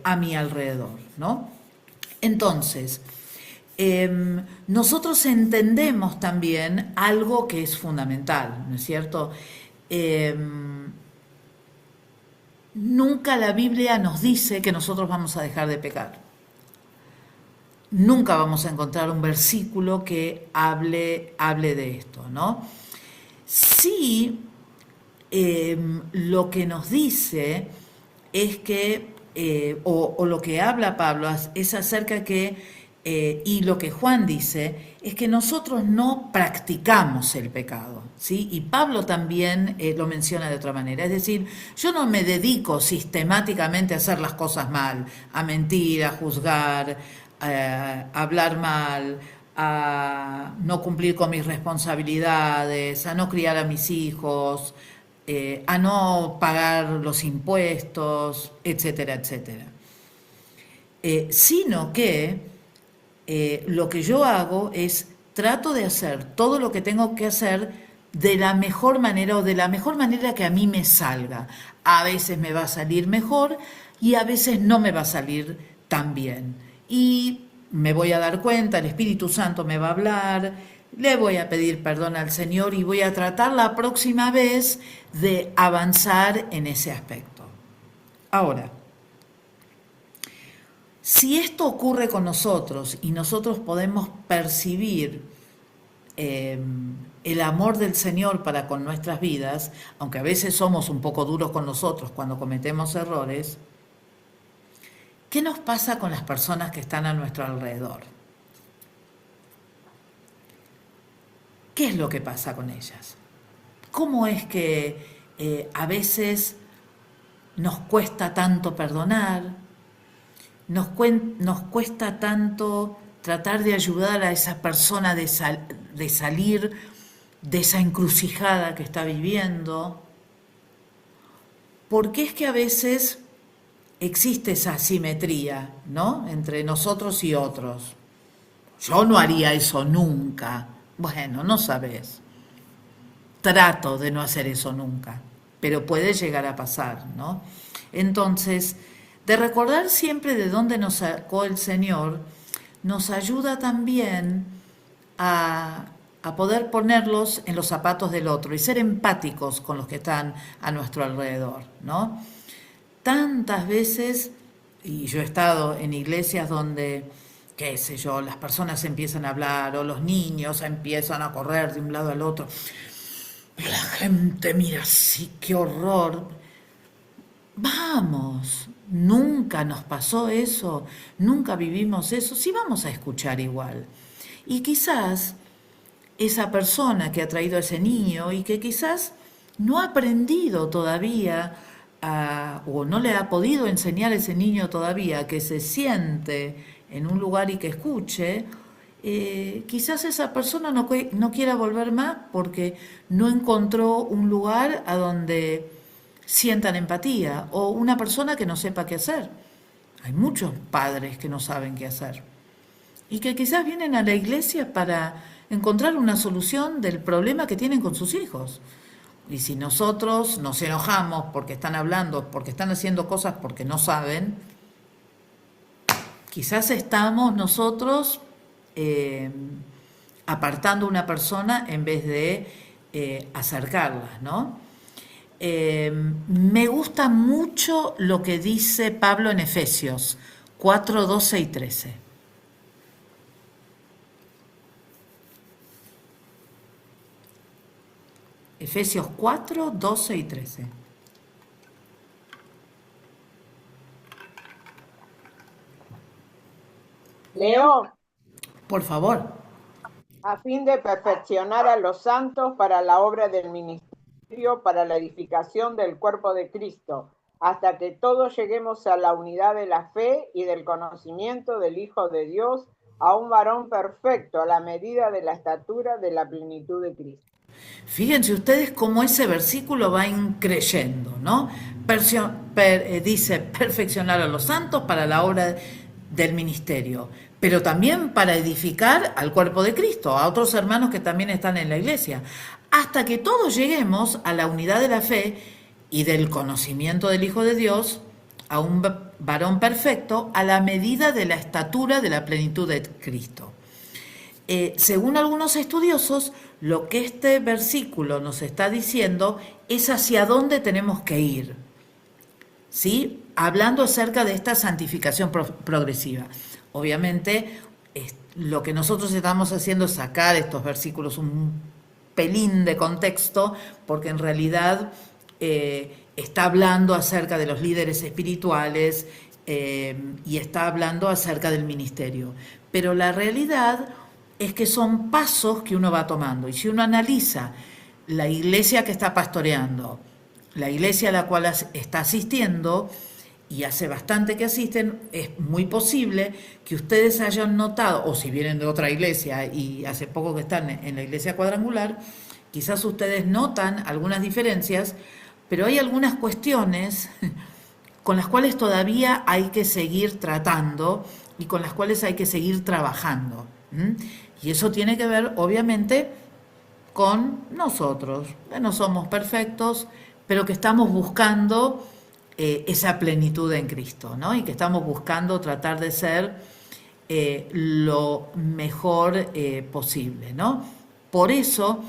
a mi alrededor, ¿no? Entonces, nosotros entendemos también algo que es fundamental, ¿no es cierto? Nunca la Biblia nos dice que nosotros vamos a dejar de pecar. Nunca vamos a encontrar un versículo que hable de esto, ¿no? Sí, lo que nos dice es que, o lo que habla Pablo es acerca que, y lo que Juan dice, es que nosotros no practicamos el pecado, ¿sí? Y Pablo también lo menciona de otra manera, es decir, yo no me dedico sistemáticamente a hacer las cosas mal, a mentir, a juzgar, a hablar mal, a no cumplir con mis responsabilidades, a no criar a mis hijos, a no pagar los impuestos, etcétera, etcétera. Sino que lo que yo hago es trato de hacer todo lo que tengo que hacer de la mejor manera o de la mejor manera que a mí me salga. A veces me va a salir mejor y a veces no me va a salir tan bien. Y me voy a dar cuenta, el Espíritu Santo me va a hablar, le voy a pedir perdón al Señor y voy a tratar la próxima vez de avanzar en ese aspecto. Ahora, si esto ocurre con nosotros y nosotros podemos percibir el amor del Señor para con nuestras vidas, aunque a veces somos un poco duros con nosotros cuando cometemos errores, ¿qué nos pasa con las personas que están a nuestro alrededor? ¿Qué es lo que pasa con ellas? ¿Cómo es que a veces nos cuesta tanto perdonar? Nos cuesta tanto tratar de ayudar a esa persona de salir de esa encrucijada que está viviendo. Porque es que a veces existe esa asimetría, ¿no? Entre nosotros y otros. Yo no haría eso nunca. Bueno, no sabes. Trato de no hacer eso nunca, pero puede llegar a pasar, ¿no? Entonces, de recordar siempre de dónde nos sacó el Señor, nos ayuda también a poder ponerlos en los zapatos del otro y ser empáticos con los que están a nuestro alrededor, ¿no? Tantas veces, y yo he estado en iglesias donde, qué sé yo, las personas empiezan a hablar o los niños empiezan a correr de un lado al otro. Y la gente mira así, qué horror. Vamos, nunca nos pasó eso, nunca vivimos eso, sí vamos a escuchar igual. Y quizás esa persona que ha traído a ese niño y que quizás no ha aprendido todavía o no le ha podido enseñar a ese niño todavía que se siente en un lugar y que escuche, quizás esa persona no quiera volver más porque no encontró un lugar a donde sientan empatía, o una persona que no sepa qué hacer. Hay muchos padres que no saben qué hacer. y que quizás vienen a la iglesia para encontrar una solución del problema que tienen con sus hijos. Y si nosotros nos enojamos porque están hablando, porque están haciendo cosas porque no saben, quizás estamos nosotros apartando a una persona en vez de acercarla, ¿no? Me gusta mucho lo que dice Pablo en Efesios 4, 12 y 13. Efesios 4, 12 y 13. Leo, Por favor. a fin de perfeccionar a los santos para la obra del ministerio, para la edificación del cuerpo de Cristo, hasta que todos lleguemos a la unidad de la fe y del conocimiento del Hijo de Dios, a un varón perfecto, a la medida de la estatura de la plenitud de Cristo. Fíjense ustedes cómo ese versículo va increyendo, ¿no? Dice perfeccionar a los santos para la obra del ministerio, pero también para edificar al cuerpo de Cristo, a otros hermanos que también están en la iglesia, hasta que todos lleguemos a la unidad de la fe y del conocimiento del Hijo de Dios, a un varón perfecto, a la medida de la estatura de la plenitud de Cristo. Según algunos estudiosos, lo que este versículo nos está diciendo es hacia dónde tenemos que ir, ¿sí? Hablando acerca de esta santificación progresiva. Obviamente, lo que nosotros estamos haciendo es sacar estos versículos un pelín de contexto, porque en realidad está hablando acerca de los líderes espirituales y está hablando acerca del ministerio. Pero la realidad es que son pasos que uno va tomando. Y si uno analiza la iglesia que está pastoreando, la iglesia a la cual está asistiendo, y hace bastante que asisten, es muy posible que ustedes hayan notado, o si vienen de otra iglesia y hace poco que están en la iglesia cuadrangular, quizás ustedes notan algunas diferencias, pero hay algunas cuestiones con las cuales todavía hay que seguir tratando y con las cuales hay que seguir trabajando. Y eso tiene que ver, obviamente, con nosotros, que no somos perfectos, pero que estamos buscando esa plenitud en Cristo, ¿no? Y que estamos buscando tratar de ser lo mejor posible, ¿no? Por eso,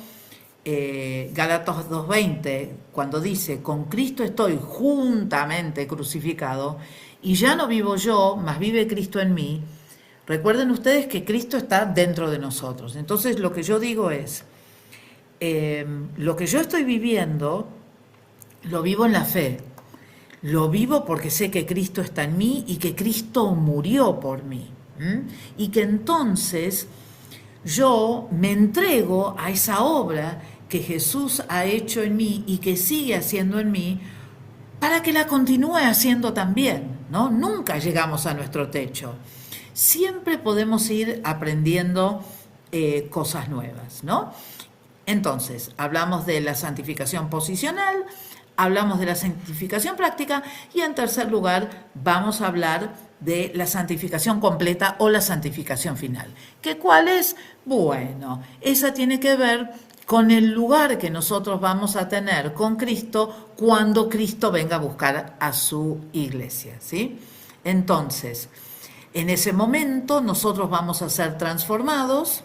Gálatas 2:20, cuando dice, con Cristo estoy juntamente crucificado, y ya no vivo yo, mas vive Cristo en mí. Recuerden ustedes que Cristo está dentro de nosotros. Entonces lo que yo digo es, lo que yo estoy viviendo, lo vivo en la fe. Lo vivo porque sé que Cristo está en mí y que Cristo murió por mí. Y que entonces yo me entrego a esa obra que Jesús ha hecho en mí y que sigue haciendo en mí para que la continúe haciendo también, ¿no? Nunca llegamos a nuestro techo. Siempre podemos ir aprendiendo cosas nuevas, ¿no? Entonces, hablamos de la santificación posicional, hablamos de la santificación práctica y en tercer lugar vamos a hablar de la santificación completa o la santificación final. ¿Qué cuál es? Bueno, esa tiene que ver con el lugar que nosotros vamos a tener con Cristo cuando Cristo venga a buscar a su iglesia, ¿sí? Entonces, en ese momento nosotros vamos a ser transformados,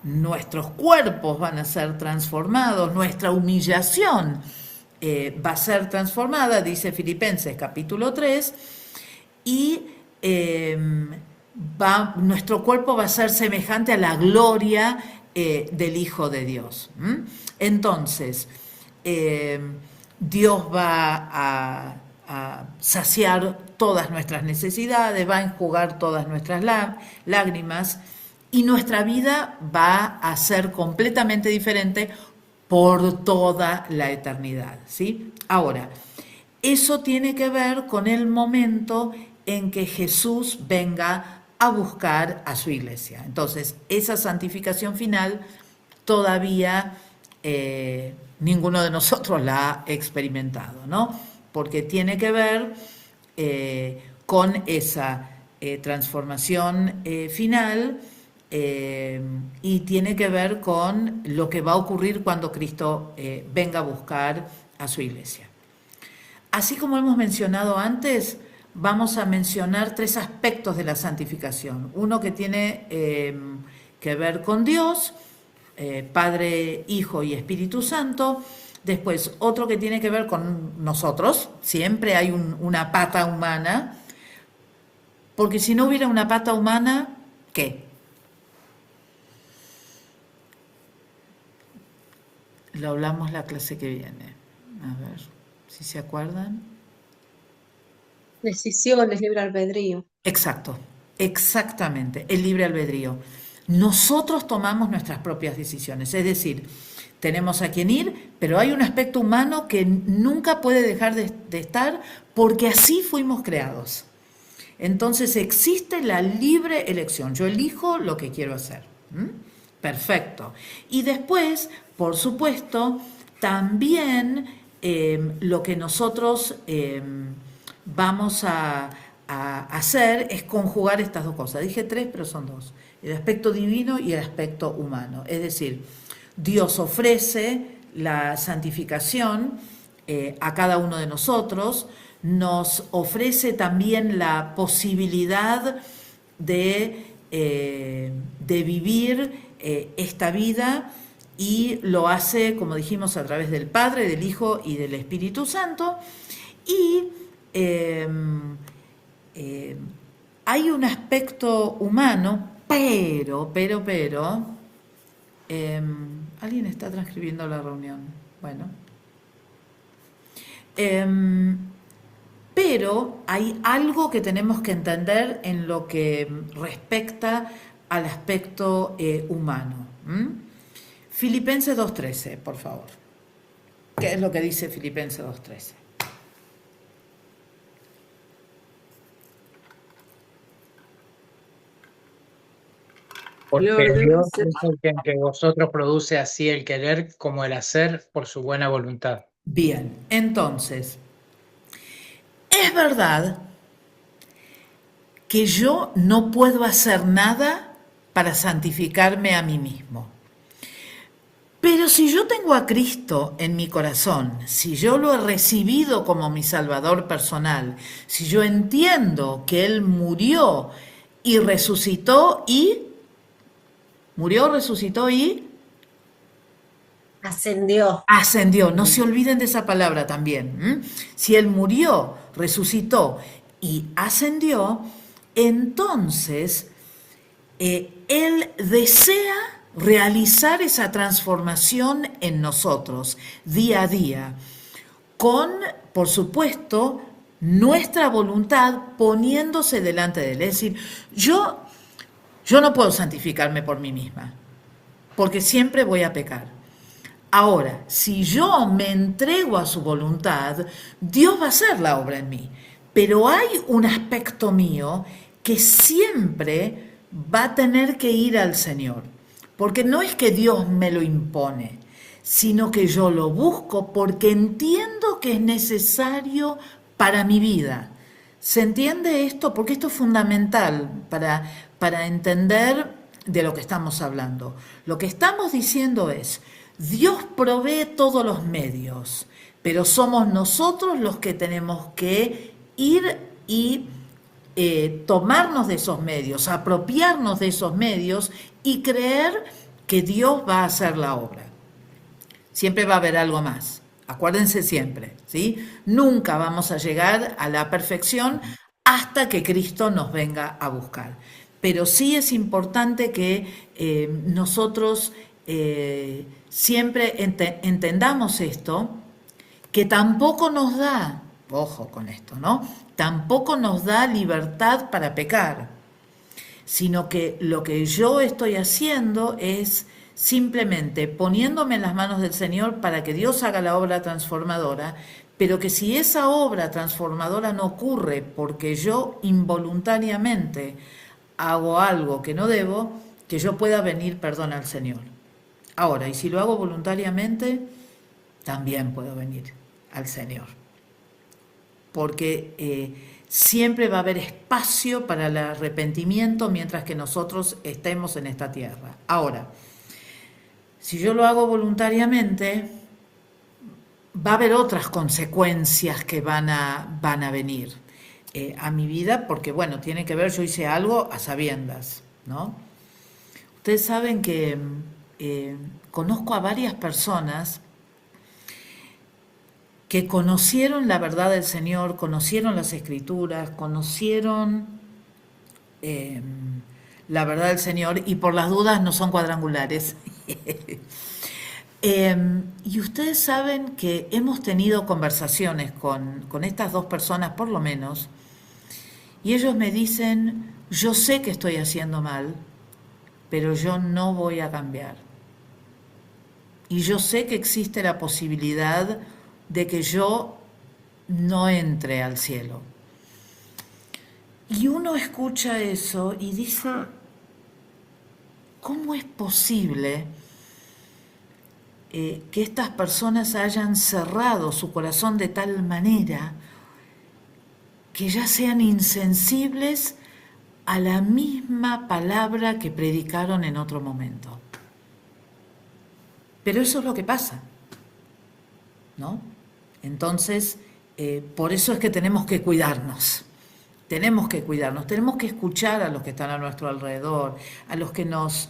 nuestros cuerpos van a ser transformados, nuestra humillación va a ser transformada, dice Filipenses capítulo 3, y nuestro cuerpo va a ser semejante a la gloria del Hijo de Dios. Entonces, Dios va a saciar todas nuestras necesidades, va a enjugar todas nuestras lágrimas y nuestra vida va a ser completamente diferente por toda la eternidad, ¿sí? Ahora, eso tiene que ver con el momento en que Jesús venga a buscar a su iglesia. Entonces, esa santificación final todavía ninguno de nosotros la ha experimentado, ¿no? Porque tiene que ver con esa transformación final, y tiene que ver con lo que va a ocurrir cuando Cristo venga a buscar a su iglesia. Así como hemos mencionado antes, vamos a mencionar 3 aspectos de la santificación. Uno que tiene que ver con Dios, Padre, Hijo y Espíritu Santo. Después, otro que tiene que ver con nosotros. Siempre hay una pata humana, porque si no hubiera una pata humana, ¿qué? Lo hablamos la clase que viene. A ver si se acuerdan. Decisiones, libre albedrío. Exacto, exactamente, el libre albedrío. Nosotros tomamos nuestras propias decisiones, es decir, tenemos a quien ir, pero hay un aspecto humano que nunca puede dejar de estar porque así fuimos creados. Entonces existe la libre elección, yo elijo lo que quiero hacer. Perfecto. Y después, por supuesto, también lo que nosotros vamos a hacer es conjugar estas 2 cosas. Dije 3, pero son 2. El aspecto divino y el aspecto humano. Es decir, Dios ofrece la santificación a cada uno de nosotros, nos ofrece también la posibilidad de vivir esta vida, y lo hace, como dijimos, a través del Padre, del Hijo y del Espíritu Santo. Y hay un aspecto humano, pero, alguien está transcribiendo la reunión, bueno, pero hay algo que tenemos que entender en lo que respecta al aspecto humano. Filipenses 2.13, por favor. ¿Qué es lo que dice Filipenses 2.13? Porque Dios es el que entre vosotros produce así el querer como el hacer por su buena voluntad. Bien, entonces, es verdad que yo no puedo hacer nada para santificarme a mí mismo. Pero si yo tengo a Cristo en mi corazón, si yo lo he recibido como mi Salvador personal, si yo entiendo que Él murió y resucitó y... Murió, resucitó y... Ascendió. Ascendió, no se olviden de esa palabra también. Si Él murió, resucitó y ascendió, entonces Él desea realizar esa transformación en nosotros día a día, con, por supuesto, nuestra voluntad poniéndose delante de Él. Es decir, yo no puedo santificarme por mí misma, porque siempre voy a pecar. Ahora, si yo me entrego a su voluntad, Dios va a hacer la obra en mí. Pero hay un aspecto mío que siempre va a tener que ir al Señor. Porque no es que Dios me lo impone, sino que yo lo busco porque entiendo que es necesario para mi vida. ¿Se entiende esto? Porque esto es fundamental para entender de lo que estamos hablando. Lo que estamos diciendo es, Dios provee todos los medios, pero somos nosotros los que tenemos que ir y tomarnos de esos medios, apropiarnos de esos medios y creer que Dios va a hacer la obra. Siempre va a haber algo más. Acuérdense siempre, ¿sí? Nunca vamos a llegar a la perfección hasta que Cristo nos venga a buscar. Pero sí es importante que nosotros siempre entendamos esto, que tampoco nos da, ojo con esto, ¿no? Tampoco nos da libertad para pecar, sino que lo que yo estoy haciendo es simplemente poniéndome en las manos del Señor para que Dios haga la obra transformadora, pero que si esa obra transformadora no ocurre porque yo involuntariamente hago algo que no debo, que yo pueda venir perdón al Señor. Ahora, y si lo hago voluntariamente, también puedo venir al Señor. porque siempre va a haber espacio para el arrepentimiento mientras que nosotros estemos en esta tierra. Ahora, si yo lo hago voluntariamente, va a haber otras consecuencias que van a venir a mi vida, porque bueno, tiene que ver, yo hice algo a sabiendas, ¿no? Ustedes saben que conozco a varias personas que conocieron la verdad del Señor, conocieron las Escrituras, conocieron la verdad del Señor, y por las dudas no son cuadrangulares. Y ustedes saben que hemos tenido conversaciones con estas dos personas, por lo menos, y ellos me dicen, yo sé que estoy haciendo mal, pero yo no voy a cambiar. Y yo sé que existe la posibilidad de que yo no entre al cielo. Y uno escucha eso y dice, ¿cómo es posible que estas personas hayan cerrado su corazón de tal manera que ya sean insensibles a la misma palabra que predicaron en otro momento? Pero eso es lo que pasa, ¿no? Entonces, por eso es que tenemos que cuidarnos. Tenemos que cuidarnos, tenemos que escuchar a los que están a nuestro alrededor, a los que nos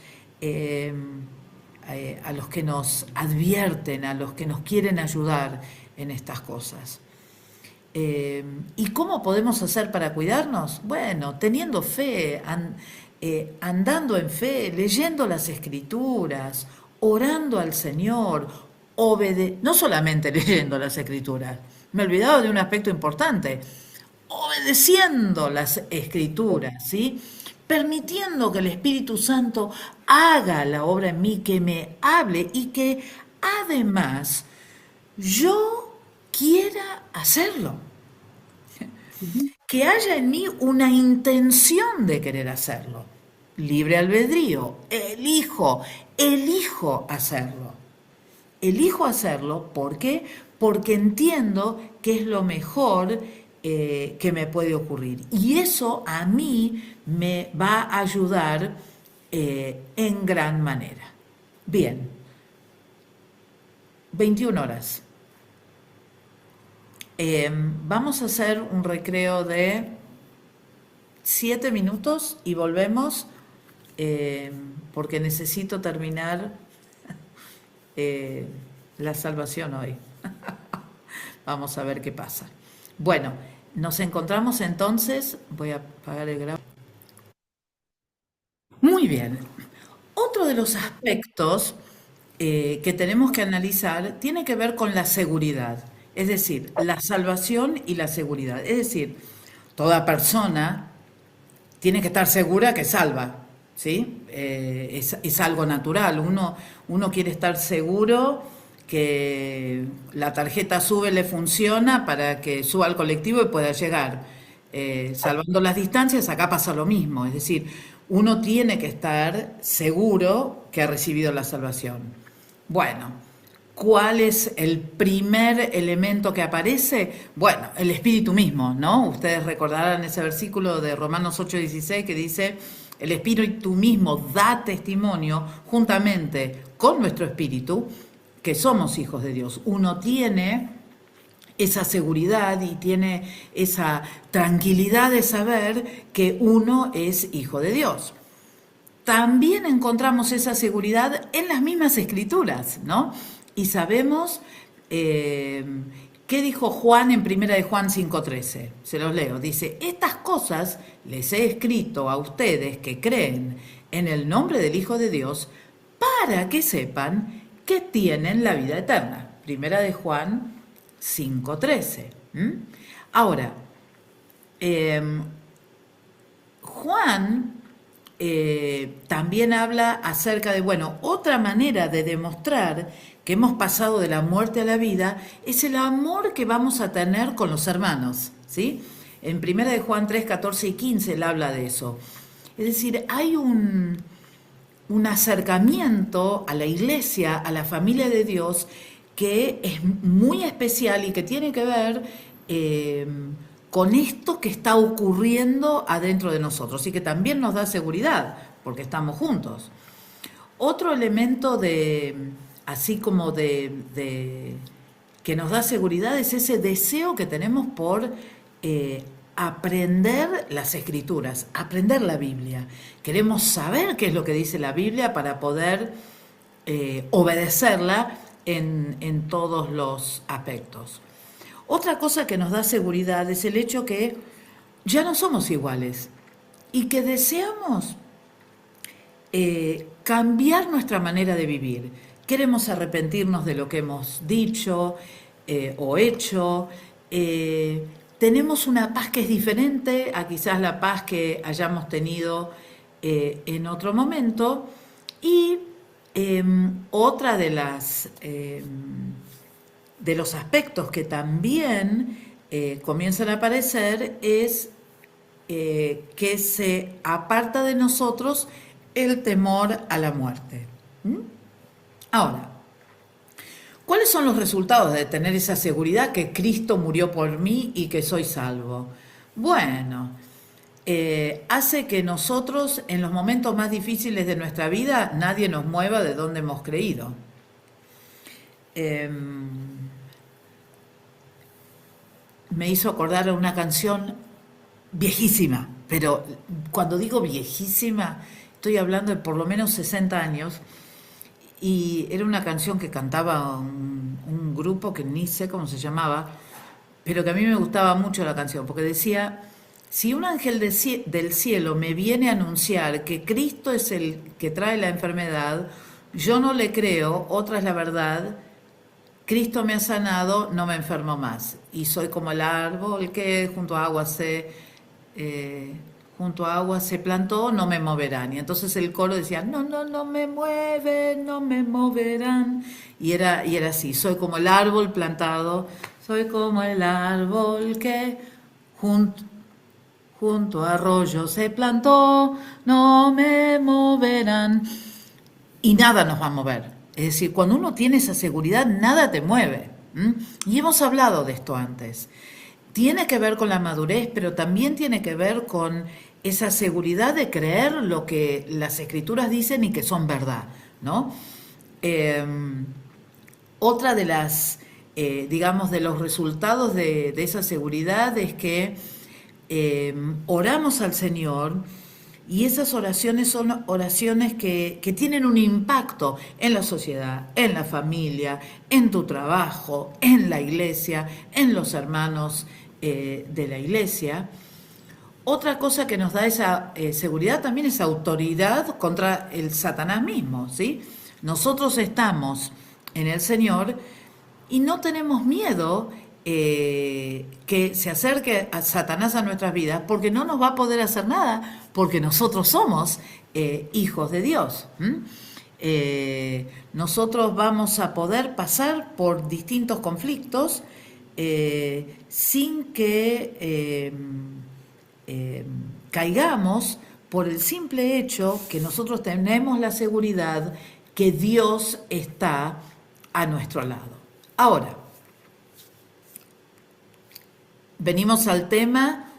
advierten, a los que nos quieren ayudar en estas cosas. ¿Y cómo podemos hacer para cuidarnos? Bueno, teniendo fe, andando en fe, leyendo las Escrituras, orando al Señor, no solamente leyendo las Escrituras, me he olvidado de un aspecto importante, obedeciendo las Escrituras, ¿sí? Permitiendo que el Espíritu Santo haga la obra en mí, que me hable y que además yo quiera hacerlo. Que haya en mí una intención de querer hacerlo. Libre albedrío, elijo hacerlo. Elijo hacerlo, ¿por qué? Porque entiendo que es lo mejor que me puede ocurrir. Y eso a mí me va a ayudar en gran manera. Bien, 21 horas. Vamos a hacer un recreo de 7 minutos y volvemos porque necesito terminar la salvación hoy. Vamos a ver qué pasa. Bueno, nos encontramos entonces. Voy a apagar el grabador. Muy bien. Otro de los aspectos que tenemos que analizar tiene que ver con la seguridad. Es decir, la salvación y la seguridad. Es decir, toda persona tiene que estar segura que salva, ¿sí? Es algo natural. Uno quiere estar seguro que la tarjeta SUBE le funciona para que suba al colectivo y pueda llegar. Salvando las distancias, acá pasa lo mismo. Es decir, uno tiene que estar seguro que ha recibido la salvación. Bueno, ¿cuál es el primer elemento que aparece? Bueno, el Espíritu mismo, ¿no? Ustedes recordarán ese versículo de Romanos 8:16 que dice, el Espíritu mismo da testimonio juntamente con nuestro espíritu que somos hijos de Dios. Uno tiene esa seguridad y tiene esa tranquilidad de saber que uno es hijo de Dios. También encontramos esa seguridad en las mismas Escrituras, ¿no? Y sabemos qué dijo Juan en 1 de Juan 5:13. Se los leo. Dice, estas cosas les he escrito a ustedes que creen en el nombre del Hijo de Dios para que sepan que tienen la vida eterna. 1 de Juan 5:13. Ahora, Juan también habla acerca de, bueno, otra manera de demostrar que hemos pasado de la muerte a la vida es el amor que vamos a tener con los hermanos, ¿sí? En 1 de Juan 3, 14 y 15 él habla de eso. Es decir, hay un acercamiento a la iglesia, a la familia de Dios, que es muy especial y que tiene que ver con esto que está ocurriendo adentro de nosotros y que también nos da seguridad, porque estamos juntos. Otro elemento así como que nos da seguridad es ese deseo que tenemos por aprender las Escrituras, aprender la Biblia. Queremos saber qué es lo que dice la Biblia para poder obedecerla en todos los aspectos. Otra cosa que nos da seguridad es el hecho que ya no somos iguales y que deseamos cambiar nuestra manera de vivir. Queremos arrepentirnos de lo que hemos dicho o hecho. Tenemos una paz que es diferente a quizás la paz que hayamos tenido en otro momento. Y otra de los aspectos que también comienzan a aparecer es que se aparta de nosotros el temor a la muerte. Ahora, ¿cuáles son los resultados de tener esa seguridad que Cristo murió por mí y que soy salvo? Bueno, hace que nosotros en los momentos más difíciles de nuestra vida nadie nos mueva de donde hemos creído. Me hizo acordar a una canción viejísima, pero cuando digo viejísima, estoy hablando de por lo menos 60 años, y era una canción que cantaba un grupo que ni sé cómo se llamaba, pero que a mí me gustaba mucho la canción, porque decía: si un ángel del cielo me viene a anunciar que Cristo es el que trae la enfermedad, yo no le creo, otra es la verdad, Cristo me ha sanado, no me enfermo más, y soy como el árbol que junto a agua se plantó, no me moverán. Y entonces el coro decía: no, no, no me mueven, no me moverán. Y era así: soy como el árbol plantado, soy como el árbol que junto a arroyo se plantó, no me moverán. Y nada nos va a mover. Es decir, cuando uno tiene esa seguridad, nada te mueve. Y hemos hablado de esto antes. Tiene que ver con la madurez, pero también tiene que ver con esa seguridad de creer lo que las Escrituras dicen y que son verdad, ¿no? Otra de las, digamos, de los resultados de esa seguridad es que oramos al Señor, y esas oraciones son oraciones que tienen un impacto en la sociedad, en la familia, en tu trabajo, en la iglesia, en los hermanos de la iglesia. Otra cosa que nos da esa seguridad también es autoridad contra el Satanás mismo, ¿sí? Nosotros estamos en el Señor y no tenemos miedo que se acerque a Satanás a nuestras vidas, porque no nos va a poder hacer nada, porque nosotros somos hijos de Dios. Nosotros vamos a poder pasar por distintos conflictos sin que caigamos, por el simple hecho que nosotros tenemos la seguridad que Dios está a nuestro lado. Ahora, llegamos al tema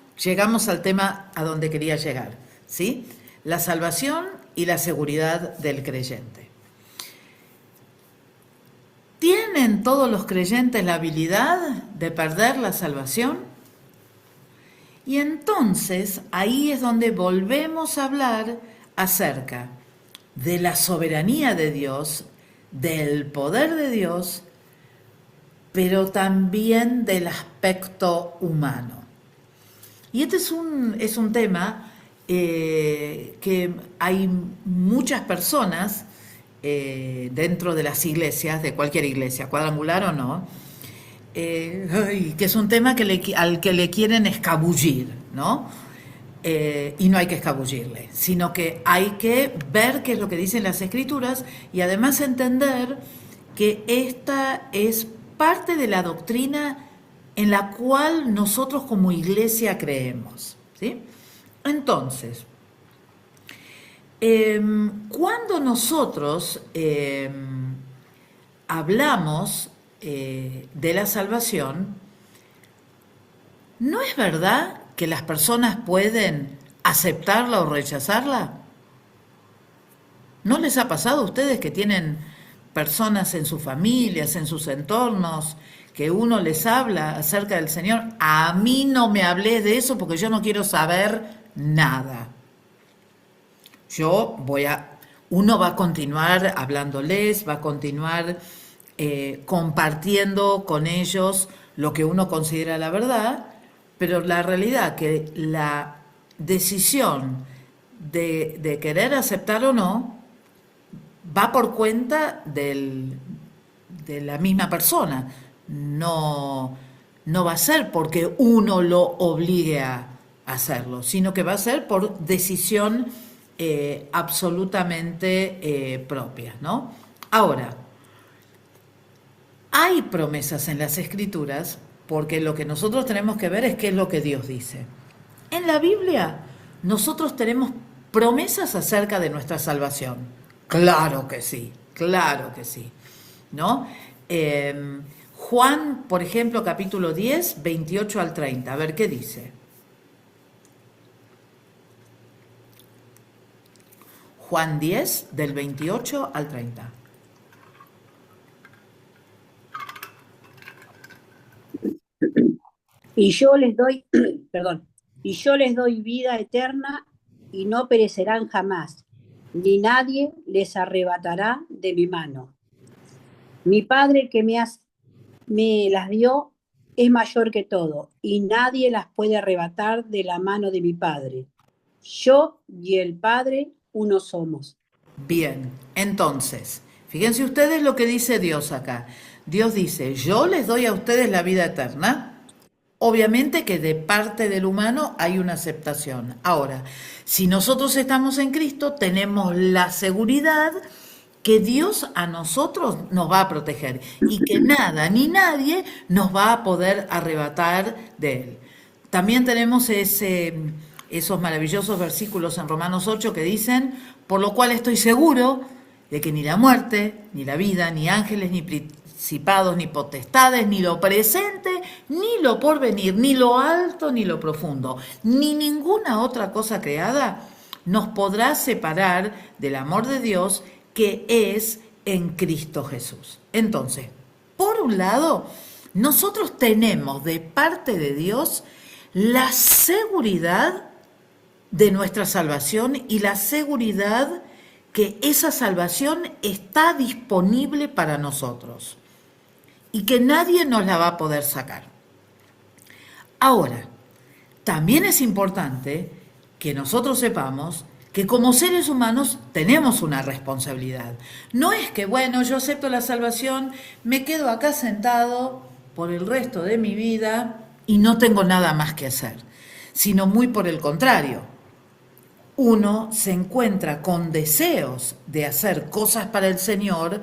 a donde quería llegar, ¿sí? La salvación y la seguridad del creyente. ¿Tienen todos los creyentes la habilidad de perder la salvación? Y entonces ahí es donde volvemos a hablar acerca de la soberanía de Dios, del poder de Dios, pero también del aspecto humano. Y este es un tema que hay muchas personas dentro de las iglesias, de cualquier iglesia, cuadrangular o no, que es un tema al que le quieren escabullir, ¿no? Y no hay que escabullirle, sino que hay que ver qué es lo que dicen las Escrituras y además entender que esta es parte de la doctrina en la cual nosotros como iglesia creemos, ¿sí? Entonces, cuando nosotros hablamos de la salvación, ¿no es verdad que las personas pueden aceptarla o rechazarla? ¿No les ha pasado a ustedes que tienen personas en sus familias, en sus entornos, que uno les habla acerca del Señor? A mí no me hablé de eso porque yo no quiero saber nada. Uno va a continuar hablándoles, va a continuar compartiendo con ellos lo que uno considera la verdad, pero la realidad que la decisión de querer aceptar o no va por cuenta de la misma persona. No va a ser porque uno lo obligue a hacerlo, sino que va a ser por decisión absolutamente propia, ¿no? Ahora, hay promesas en las Escrituras porque lo que nosotros tenemos que ver es qué es lo que Dios dice. En la Biblia nosotros tenemos promesas acerca de nuestra salvación. Claro que sí, ¿no? Juan, por ejemplo, capítulo 10, 28 al 30. A ver qué dice. Juan 10, del 28 al 30. Y yo les doy, perdón, y yo les doy vida eterna y no perecerán jamás, ni nadie les arrebatará de mi mano. Mi Padre que me las dio es mayor que todo, y nadie las puede arrebatar de la mano de mi Padre. Yo y el Padre uno somos. Bien, entonces, fíjense ustedes lo que dice Dios acá. Dios dice, yo les doy a ustedes la vida eterna. Obviamente que de parte del humano hay una aceptación. Ahora, si nosotros estamos en Cristo, tenemos la seguridad que Dios a nosotros nos va a proteger y que nada ni nadie nos va a poder arrebatar de Él. También tenemos esos maravillosos versículos en Romanos 8 que dicen, por lo cual estoy seguro de que ni la muerte, ni la vida, ni ángeles, ni principados, ni potestades, ni lo presente, ni lo porvenir, ni lo alto, ni lo profundo, ni ninguna otra cosa creada nos podrá separar del amor de Dios que es en Cristo Jesús. Entonces, por un lado, nosotros tenemos de parte de Dios la seguridad de nuestra salvación y la seguridad que esa salvación está disponible para nosotros y que nadie nos la va a poder sacar. Ahora, también es importante que nosotros sepamos que como seres humanos tenemos una responsabilidad. No es que, bueno, yo acepto la salvación, me quedo acá sentado por el resto de mi vida y no tengo nada más que hacer, sino muy por el contrario. Uno se encuentra con deseos de hacer cosas para el Señor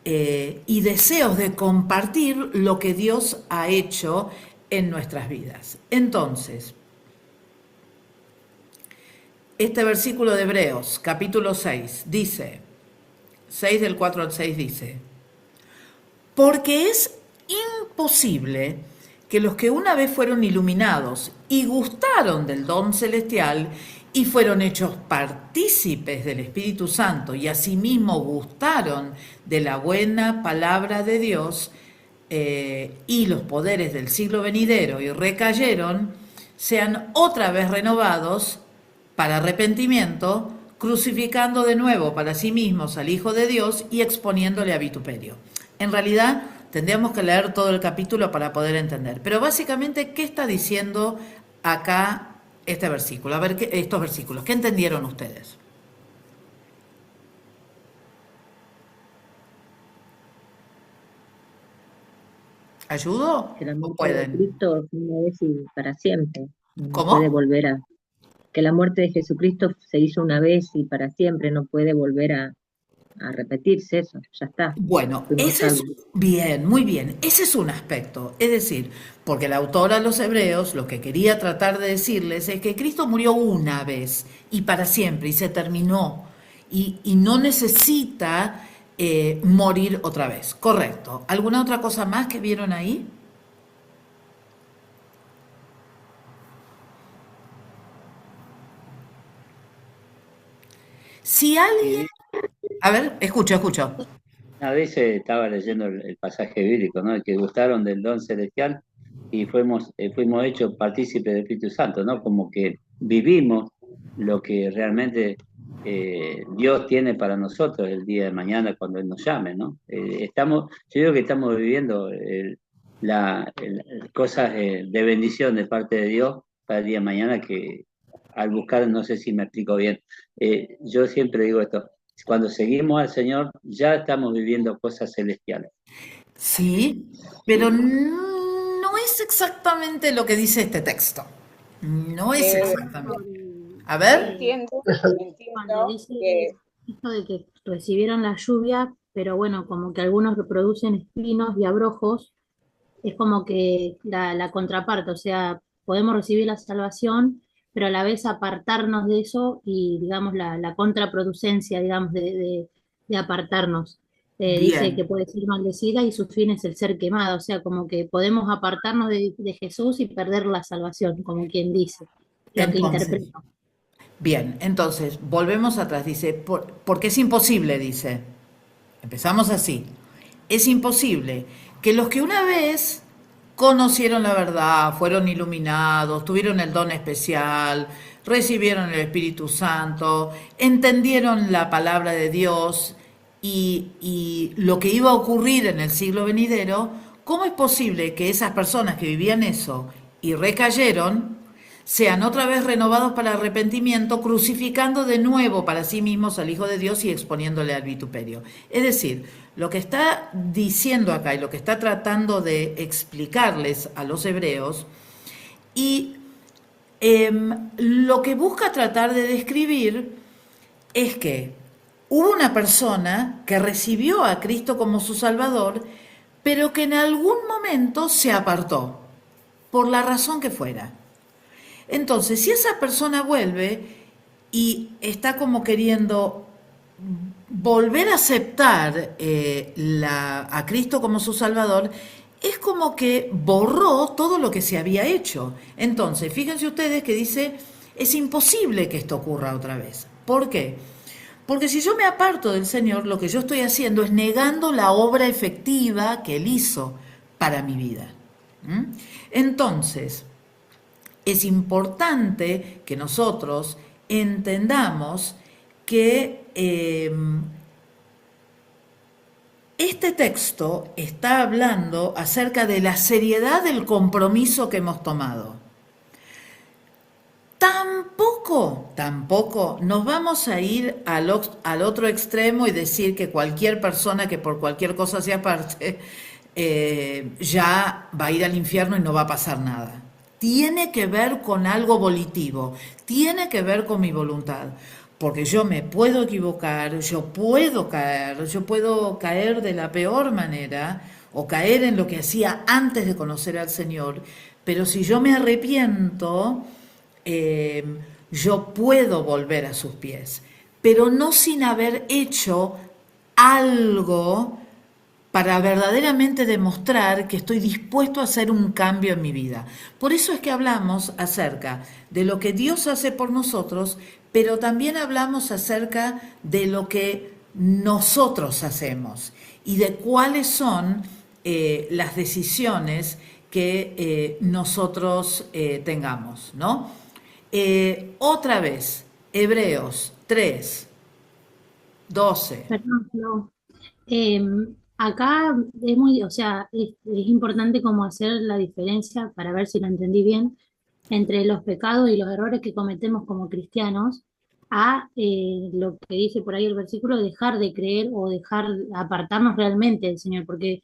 y deseos de compartir lo que Dios ha hecho en nuestras vidas. Entonces, este versículo de Hebreos, capítulo 6, dice, 6 del 4 al 6 dice, porque es imposible que los que una vez fueron iluminados y gustaron del don celestial y fueron hechos partícipes del Espíritu Santo y asimismo gustaron de la buena palabra de Dios y los poderes del siglo venidero y recayeron, sean otra vez renovados para arrepentimiento, crucificando de nuevo para sí mismos al Hijo de Dios y exponiéndole a vituperio. En realidad, tendríamos que leer todo el capítulo para poder entender. Pero básicamente, ¿qué está diciendo acá este versículo? A ver, estos versículos, ¿qué entendieron ustedes? ¿Ayudo? Que la ¿O muerte de pueden? Cristo es una vez y para siempre. No ¿Cómo? puede volver a... Que la muerte de Jesucristo se hizo una vez y para siempre, no puede volver a repetirse eso, ya está. Bueno, Fuimos ese es salvos. bien, muy bien. Ese es un aspecto. Es decir, porque el autor a los hebreos lo que quería tratar de decirles es que Cristo murió una vez y para siempre y se terminó y no necesita morir otra vez. Correcto. ¿Alguna otra cosa más que vieron ahí? Si alguien... A ver, escucho. A veces estaba leyendo el pasaje bíblico, ¿no? Que gustaron del don celestial y fuimos hechos partícipes del Espíritu Santo, ¿no? Como que vivimos lo que realmente Dios tiene para nosotros el día de mañana cuando Él nos llame, ¿no? Yo digo que estamos viviendo cosas de bendición de parte de Dios para el día de mañana que al buscar, no sé si me explico bien, yo siempre digo esto. Cuando seguimos al Señor, ya estamos viviendo cosas celestiales. Sí, pero no es exactamente lo que dice este texto. No es exactamente. A ver, Entiendo Cuando dice que esto de que recibieron la lluvia, pero bueno, como que algunos reproducen espinos y abrojos, es como que la contraparte, o sea, podemos recibir la salvación, pero a la vez apartarnos de eso y, digamos, la contraproducencia, digamos, de apartarnos. Dice que bien. puede ser maldecida y su fin es el ser quemado, o sea, como que podemos apartarnos de Jesús y perder la salvación, como quien dice, lo que Entonces, interpreta. bien, entonces, volvemos atrás. Dice, porque es imposible, dice. Empezamos así. Es imposible que los que una vez conocieron la verdad, fueron iluminados, tuvieron el don especial, recibieron el Espíritu Santo, entendieron la palabra de Dios y lo que iba a ocurrir en el siglo venidero, ¿cómo es posible que esas personas que vivían eso y recayeron sean otra vez renovados para arrepentimiento, crucificando de nuevo para sí mismos al Hijo de Dios y exponiéndole al vituperio? Es decir, lo que está diciendo acá y lo que está tratando de explicarles a los hebreos, y lo que busca tratar de describir es que hubo una persona que recibió a Cristo como su Salvador, pero que en algún momento se apartó, por la razón que fuera. Entonces, si esa persona vuelve y está como queriendo volver a aceptar a Cristo como su Salvador, es como que borró todo lo que se había hecho. Entonces, fíjense ustedes que dice, es imposible que esto ocurra otra vez. ¿Por qué? Porque si yo me aparto del Señor, lo que yo estoy haciendo es negando la obra efectiva que Él hizo para mi vida. Entonces, es importante que nosotros entendamos que este texto está hablando acerca de la seriedad del compromiso que hemos tomado. Tampoco nos vamos a ir al otro extremo y decir que cualquier persona que por cualquier cosa se aparte ya va a ir al infierno y no va a pasar nada. Tiene que ver con algo volitivo, tiene que ver con mi voluntad, porque yo me puedo equivocar, yo puedo caer de la peor manera o caer en lo que hacía antes de conocer al Señor, pero si yo me arrepiento, yo puedo volver a sus pies, pero no sin haber hecho algo para verdaderamente demostrar que estoy dispuesto a hacer un cambio en mi vida. Por eso es que hablamos acerca de lo que Dios hace por nosotros, pero también hablamos acerca de lo que nosotros hacemos y de cuáles son las decisiones que nosotros tengamos, ¿no? Otra vez, Hebreos 3, 12. Perdón, no. Acá es muy, o sea, es importante como hacer la diferencia, para ver si lo entendí bien, entre los pecados y los errores que cometemos como cristianos, a lo que dice por ahí el versículo, dejar de creer o apartarnos realmente del Señor, porque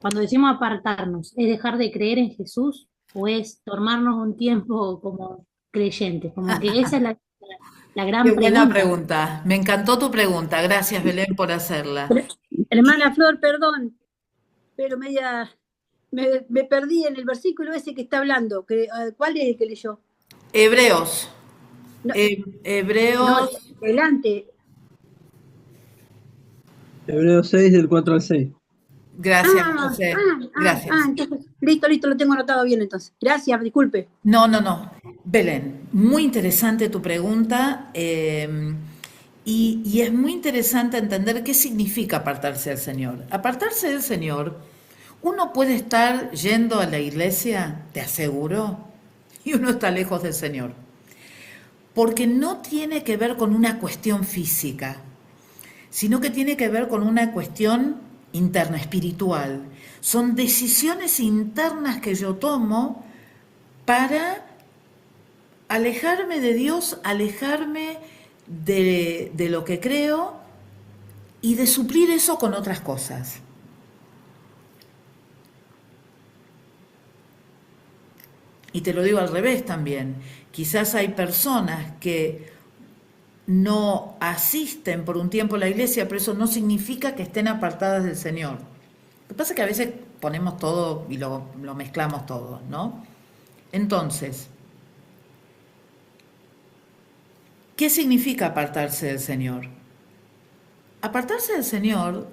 cuando decimos apartarnos, ¿es dejar de creer en Jesús o es tomarnos un tiempo como creyentes? Como que esa es la gran Qué buena pregunta. pregunta. Me encantó tu pregunta. Gracias, Belén, por hacerla. Hermana Flor, perdón, pero me perdí en el versículo ese que está hablando. ¿Cuál es el que leyó? Hebreos. No, Hebreos. no, adelante. Hebreos 6, del 4 al 6. Gracias, José. Gracias. Entonces, listo, lo tengo anotado bien entonces. Gracias, disculpe. No. Belén, muy interesante tu pregunta. Y es muy interesante entender qué significa apartarse del Señor. Apartarse del Señor, uno puede estar yendo a la iglesia, te aseguro, y uno está lejos del Señor. Porque no tiene que ver con una cuestión física, sino que tiene que ver con una cuestión interna, espiritual. Son decisiones internas que yo tomo para alejarme de Dios, alejarme de lo que creo y de suplir eso con otras cosas. Y te lo digo al revés también. Quizás hay personas que no asisten por un tiempo a la iglesia, pero eso no significa que estén apartadas del Señor. Lo que pasa es que a veces ponemos todo y lo mezclamos todo, ¿no? Entonces, ¿qué significa apartarse del Señor? Apartarse del Señor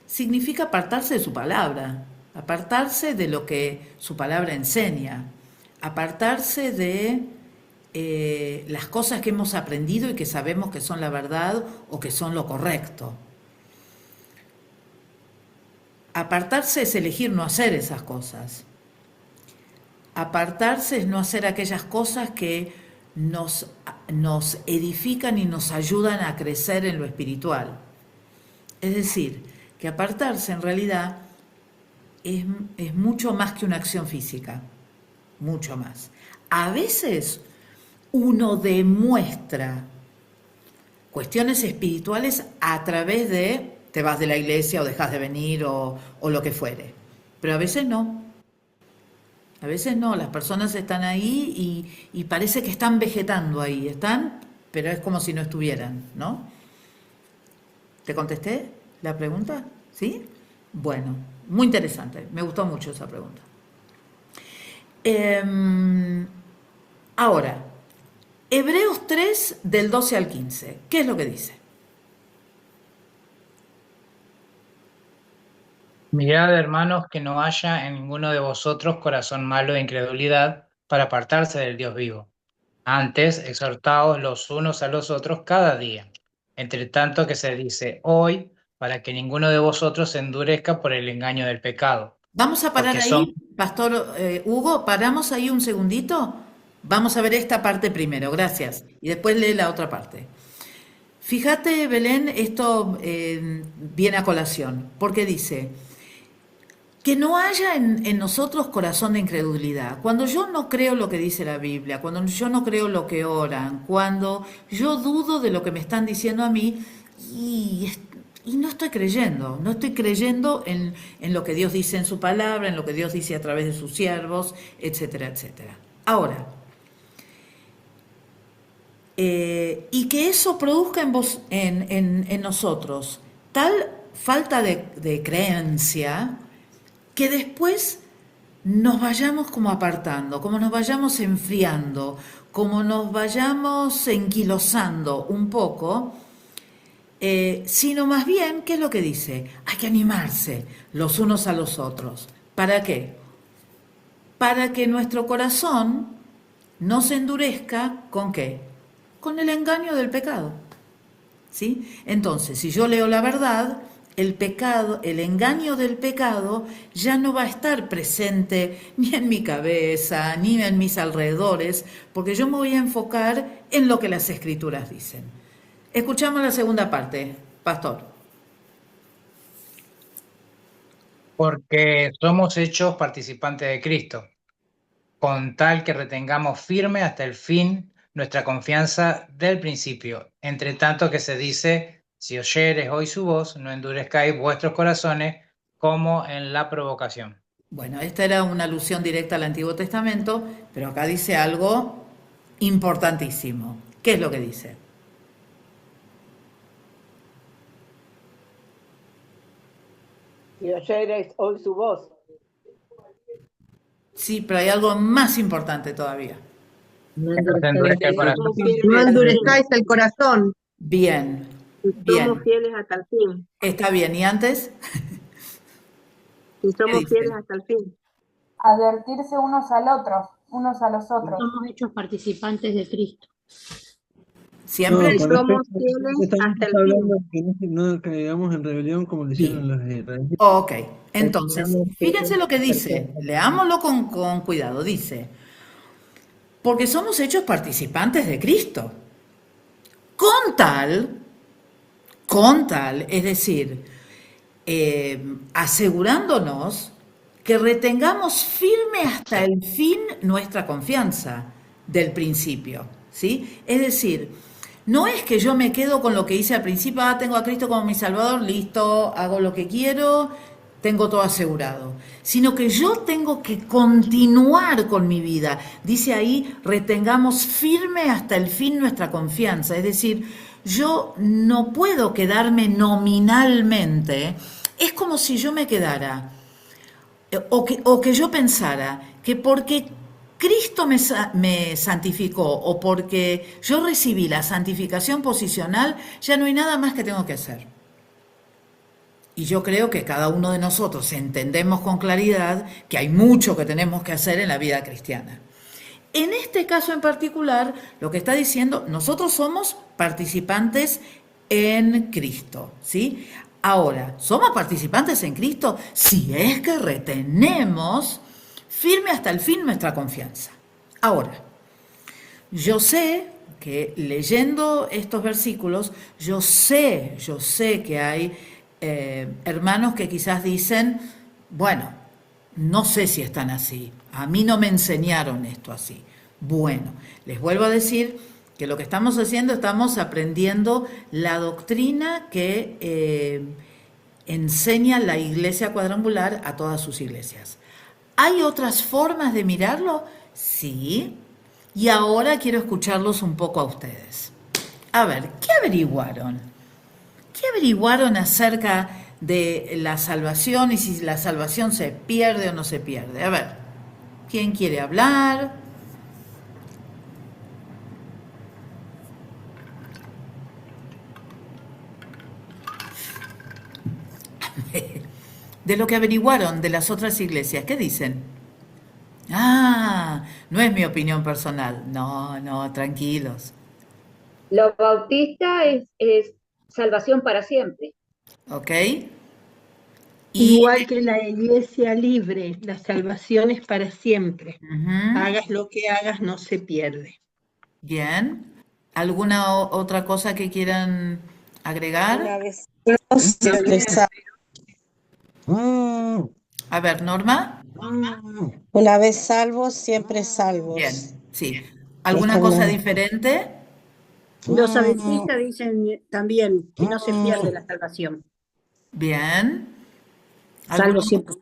significa apartarse de su palabra, apartarse de lo que su palabra enseña, apartarse de las cosas que hemos aprendido y que sabemos que son la verdad o que son lo correcto. Apartarse es elegir no hacer esas cosas. Apartarse es no hacer aquellas cosas que nos edifican y nos ayudan a crecer en lo espiritual. Es decir, que apartarse en realidad es mucho más que una acción física, mucho más. A veces uno demuestra cuestiones espirituales a través de te vas de la iglesia o dejas de venir o lo que fuere, pero a veces no. A veces no, las personas están ahí y parece que están vegetando ahí, están, pero es como si no estuvieran, ¿no? ¿Te contesté la pregunta? ¿Sí? Bueno, muy interesante, me gustó mucho esa pregunta. Ahora, Hebreos 3, del 12 al 15, ¿qué es lo que dice? Mirad, hermanos, que no haya en ninguno de vosotros corazón malo de incredulidad para apartarse del Dios vivo. Antes, exhortaos los unos a los otros cada día, entre tanto que se dice hoy, para que ninguno de vosotros se endurezca por el engaño del pecado. Vamos a parar ahí, Pastor Hugo, paramos ahí un segundito. Vamos a ver esta parte primero, gracias. Y después lee la otra parte. Fíjate, Belén, esto viene a colación, porque dice que no haya en nosotros corazón de incredulidad. Cuando yo no creo lo que dice la Biblia, cuando yo no creo lo que oran, cuando yo dudo de lo que me están diciendo a mí y no estoy creyendo en lo que Dios dice en su palabra, en lo que Dios dice a través de sus siervos, etcétera, etcétera. Ahora, y que eso produzca en nosotros tal falta de creencia que después nos vayamos como apartando, como nos vayamos enfriando, como nos vayamos enquilosando un poco, sino más bien, ¿qué es lo que dice? Hay que animarse los unos a los otros. ¿Para qué? Para que nuestro corazón no se endurezca, ¿con qué? Con el engaño del pecado. ¿Sí? Entonces, si yo leo la verdad, el pecado, el engaño del pecado ya no va a estar presente ni en mi cabeza, ni en mis alrededores, porque yo me voy a enfocar en lo que las Escrituras dicen. Escuchamos la segunda parte, Pastor. Porque somos hechos participantes de Cristo, con tal que retengamos firme hasta el fin nuestra confianza del principio. Entre tanto que se dice, si oyeres hoy su voz, no endurezcáis vuestros corazones como en la provocación. Bueno, esta era una alusión directa al Antiguo Testamento, pero acá dice algo importantísimo. ¿Qué es lo que dice? Si oyeres hoy su voz. Sí, pero hay algo más importante todavía. No endurezcáis el corazón. Bien, Si bien. somos fieles hasta el fin. Está bien. ¿Y antes? Si somos fieles hasta el fin. Advertirse unos a los otros. Somos hechos participantes de Cristo. Siempre. No, Y con somos respecto, fieles estamos hasta el hablando fin. que no caigamos en rebelión como lo hicieron Bien. los israelitas. Ok, Que entonces, seamos fíjense fieles lo que hasta el dice, fin. leámoslo con cuidado, dice, porque somos hechos participantes de Cristo, con tal, es decir, asegurándonos que retengamos firme hasta el fin nuestra confianza del principio, ¿sí? Es decir, no es que yo me quedo con lo que hice al principio, tengo a Cristo como mi Salvador, listo, hago lo que quiero, tengo todo asegurado, sino que yo tengo que continuar con mi vida. Dice ahí, retengamos firme hasta el fin nuestra confianza, es decir, yo no puedo quedarme nominalmente, es como si yo me quedara, o que yo pensara que porque Cristo me santificó o porque yo recibí la santificación posicional, ya no hay nada más que tengo que hacer. Y yo creo que cada uno de nosotros entendemos con claridad que hay mucho que tenemos que hacer en la vida cristiana. En este caso en particular, lo que está diciendo, nosotros somos participantes en Cristo, ¿sí? Ahora, ¿somos participantes en Cristo? Si es que retenemos firme hasta el fin nuestra confianza. Ahora, yo sé que leyendo estos versículos, yo sé que hay hermanos que quizás dicen, bueno, no sé si están así, a mí no me enseñaron esto así. Bueno, les vuelvo a decir que lo que estamos haciendo, estamos aprendiendo la doctrina que enseña la iglesia cuadrangular a todas sus iglesias. ¿Hay otras formas de mirarlo? Sí. Y ahora quiero escucharlos un poco a ustedes. A ver, ¿qué averiguaron? ¿Qué averiguaron acerca de la salvación y si la salvación se pierde o no se pierde? A ver, ¿quién quiere hablar? De lo que averiguaron de las otras iglesias, ¿qué dicen? Ah, no es mi opinión personal. No, tranquilos. Los bautistas es salvación para siempre. ¿Ok? Igual que la iglesia libre, la salvación es para siempre. Ujú. Hagas lo que hagas, no se pierde. Bien. ¿Alguna otra cosa que quieran agregar? Una vez siempre A ver, Norma. Una vez salvos, siempre salvos. Bien, sí. ¿Alguna cosa diferente? Los adventistas dicen también que no se pierde la salvación. Bien. Salvo siempre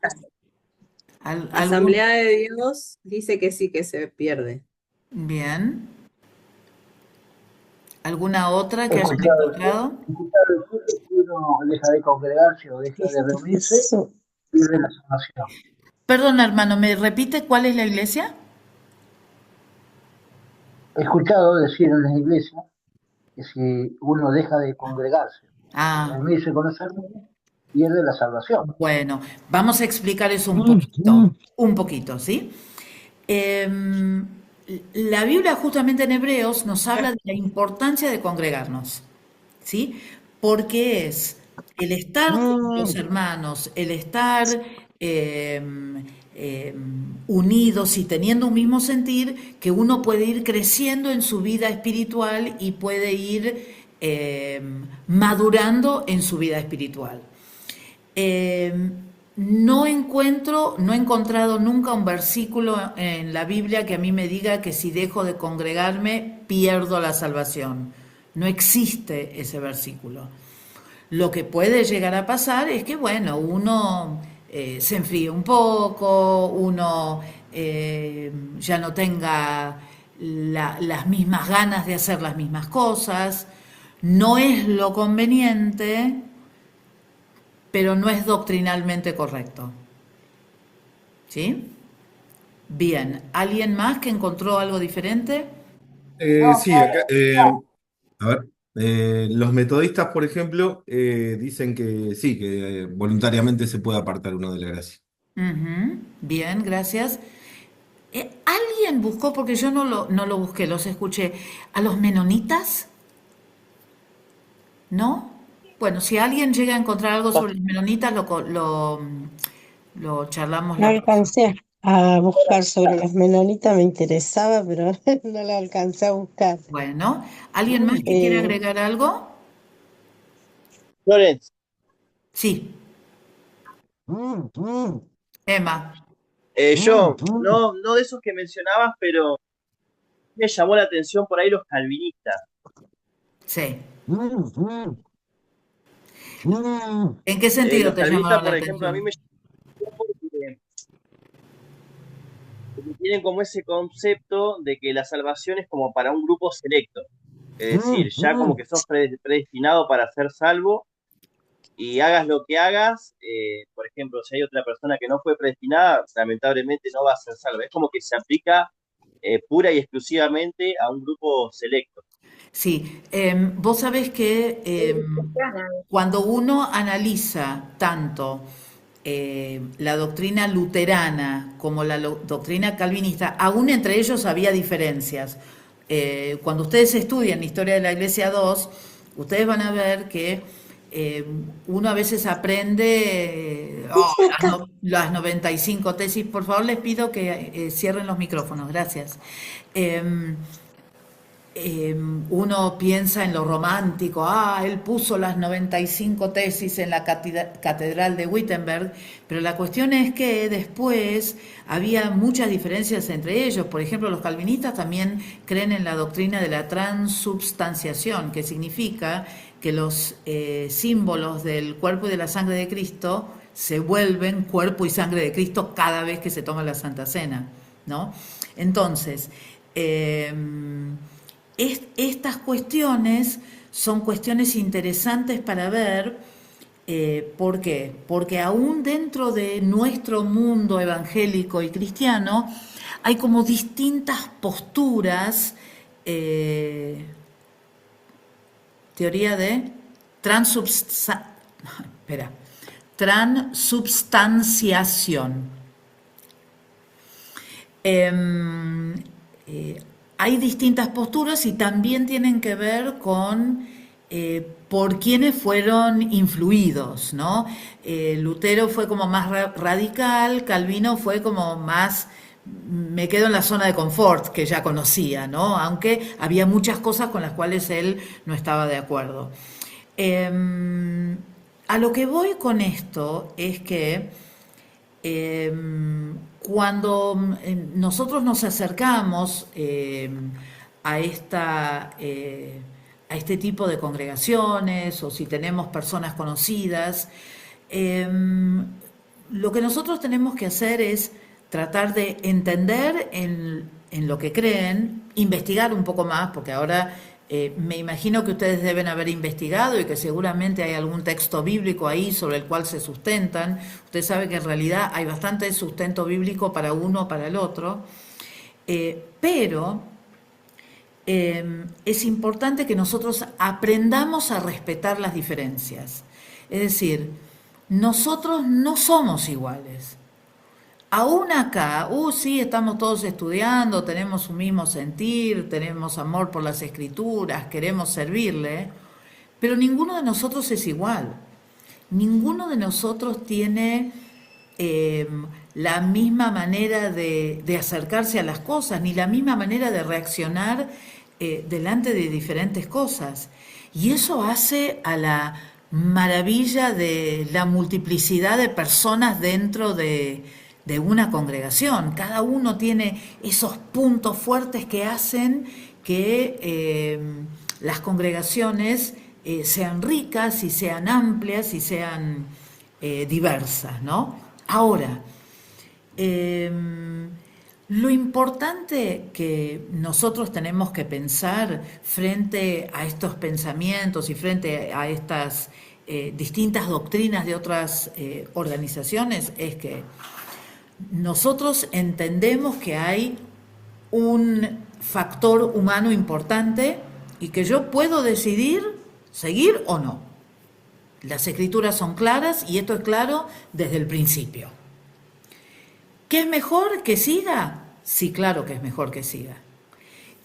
salvo. Asamblea de Dios dice que sí que se pierde. Bien. ¿Alguna otra que hayan encontrado? Si uno deja de congregarse o deja de reunirse, pierde la salvación. Perdón, hermano, ¿me repite cuál es la iglesia? He escuchado decir en las iglesias que si uno deja de congregarse, reunirse con los hermanos, pierde la salvación. Bueno, vamos a explicar eso un poquito, ¿sí? La Biblia justamente en Hebreos nos habla de la importancia de congregarnos, ¿sí? Porque es el estar con los hermanos, el estar unidos y teniendo un mismo sentir, que uno puede ir creciendo en su vida espiritual y puede ir madurando en su vida espiritual. No he encontrado nunca un versículo en la Biblia que a mí me diga que si dejo de congregarme pierdo la salvación. No existe ese versículo. Lo que puede llegar a pasar es que, bueno, uno se enfríe un poco, uno ya no tenga las mismas ganas de hacer las mismas cosas. No es lo conveniente, pero no es doctrinalmente correcto. ¿Sí? Bien. ¿Alguien más que encontró algo diferente? Sí, acá, a ver, los metodistas, por ejemplo, dicen que sí, que voluntariamente se puede apartar uno de la gracia. Ujú. Bien, gracias. ¿Alguien buscó, porque yo no lo busqué, los escuché, a los menonitas? ¿No? Bueno, si alguien llega a encontrar algo sobre los menonitas, lo charlamos No la próxima. alcancé a buscar sobre los menonitas, me interesaba, pero no lo alcancé a buscar. Bueno, ¿alguien más que quiera agregar algo? Lorenz, Sí, Emma. yo, no de esos que mencionabas, pero me llamó la atención por ahí los calvinistas. Sí. ¿En qué sentido Los te calvinistas, llamaron la por ejemplo, a mí atención? me llamó porque tienen como ese concepto de que la salvación es como para un grupo selecto. Es decir, ya como que sos predestinado para ser salvo y hagas lo que hagas, por ejemplo, si hay otra persona que no fue predestinada, lamentablemente no va a ser salva. Es como que se aplica pura y exclusivamente a un grupo selecto. Sí, vos sabés que cuando uno analiza tanto la doctrina luterana como la doctrina calvinista, aún entre ellos había diferencias. Cuando ustedes estudian Historia de la Iglesia 2, ustedes van a ver que uno a veces aprende las 95 tesis. Por favor, les pido que cierren los micrófonos. Gracias. Uno piensa en lo romántico, él puso las 95 tesis en la catedral de Wittenberg, pero la cuestión es que después había muchas diferencias entre ellos. Por ejemplo, los calvinistas también creen en la doctrina de la transubstanciación, que significa que los símbolos del cuerpo y de la sangre de Cristo se vuelven cuerpo y sangre de Cristo cada vez que se toma la Santa Cena, ¿no? Entonces, estas cuestiones son cuestiones interesantes para ver. ¿Por qué? Porque aún dentro de nuestro mundo evangélico y cristiano hay como distintas posturas, teoría de transubstanciación. Hay distintas posturas y también tienen que ver con por quiénes fueron influidos, ¿no? Lutero fue como más radical, Calvino fue como más, me quedo en la zona de confort que ya conocía, ¿no? Aunque había muchas cosas con las cuales él no estaba de acuerdo. A lo que voy con esto es que cuando nosotros nos acercamos a este tipo de congregaciones o si tenemos personas conocidas, lo que nosotros tenemos que hacer es tratar de entender en lo que creen, investigar un poco más, porque ahora me imagino que ustedes deben haber investigado y que seguramente hay algún texto bíblico ahí sobre el cual se sustentan. Usted sabe que en realidad hay bastante sustento bíblico para uno o para el otro, pero es importante que nosotros aprendamos a respetar las diferencias. Es decir, nosotros no somos iguales. Aún acá, sí, estamos todos estudiando, tenemos un mismo sentir, tenemos amor por las escrituras, queremos servirle, pero ninguno de nosotros es igual. Ninguno de nosotros tiene la misma manera de acercarse a las cosas, ni la misma manera de reaccionar delante de diferentes cosas. Y eso hace a la maravilla de la multiplicidad de personas dentro de una congregación. Cada uno tiene esos puntos fuertes que hacen que las congregaciones sean ricas y sean amplias y sean diversas, ¿no? Ahora, lo importante que nosotros tenemos que pensar frente a estos pensamientos y frente a estas distintas doctrinas de otras organizaciones es que nosotros entendemos que hay un factor humano importante y que yo puedo decidir seguir o no. Las escrituras son claras y esto es claro desde el principio. ¿Qué es mejor que siga? Sí, claro que es mejor que siga.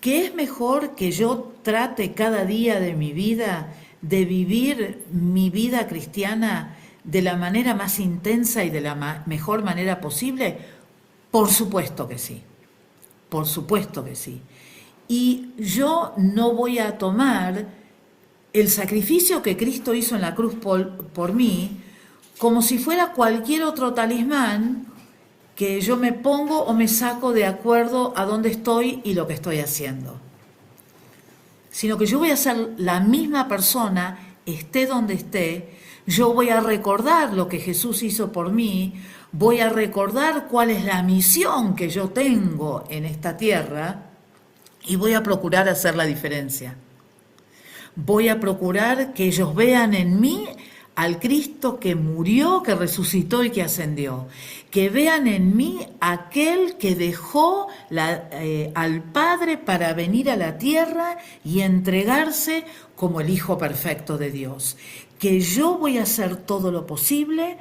¿Qué es mejor que yo trate cada día de mi vida de vivir mi vida cristiana de la manera más intensa y de la mejor manera posible? Por supuesto que sí, por supuesto que sí. Y yo no voy a tomar el sacrificio que Cristo hizo en la cruz por mí como si fuera cualquier otro talismán que yo me pongo o me saco de acuerdo a dónde estoy y lo que estoy haciendo. Sino que yo voy a ser la misma persona, esté donde esté, yo voy a recordar lo que Jesús hizo por mí, voy a recordar cuál es la misión que yo tengo en esta tierra y voy a procurar hacer la diferencia. Voy a procurar que ellos vean en mí al Cristo que murió, que resucitó y que ascendió. Que vean en mí aquel que dejó al Padre para venir a la tierra y entregarse como el Hijo perfecto de Dios. Que yo voy a hacer todo lo posible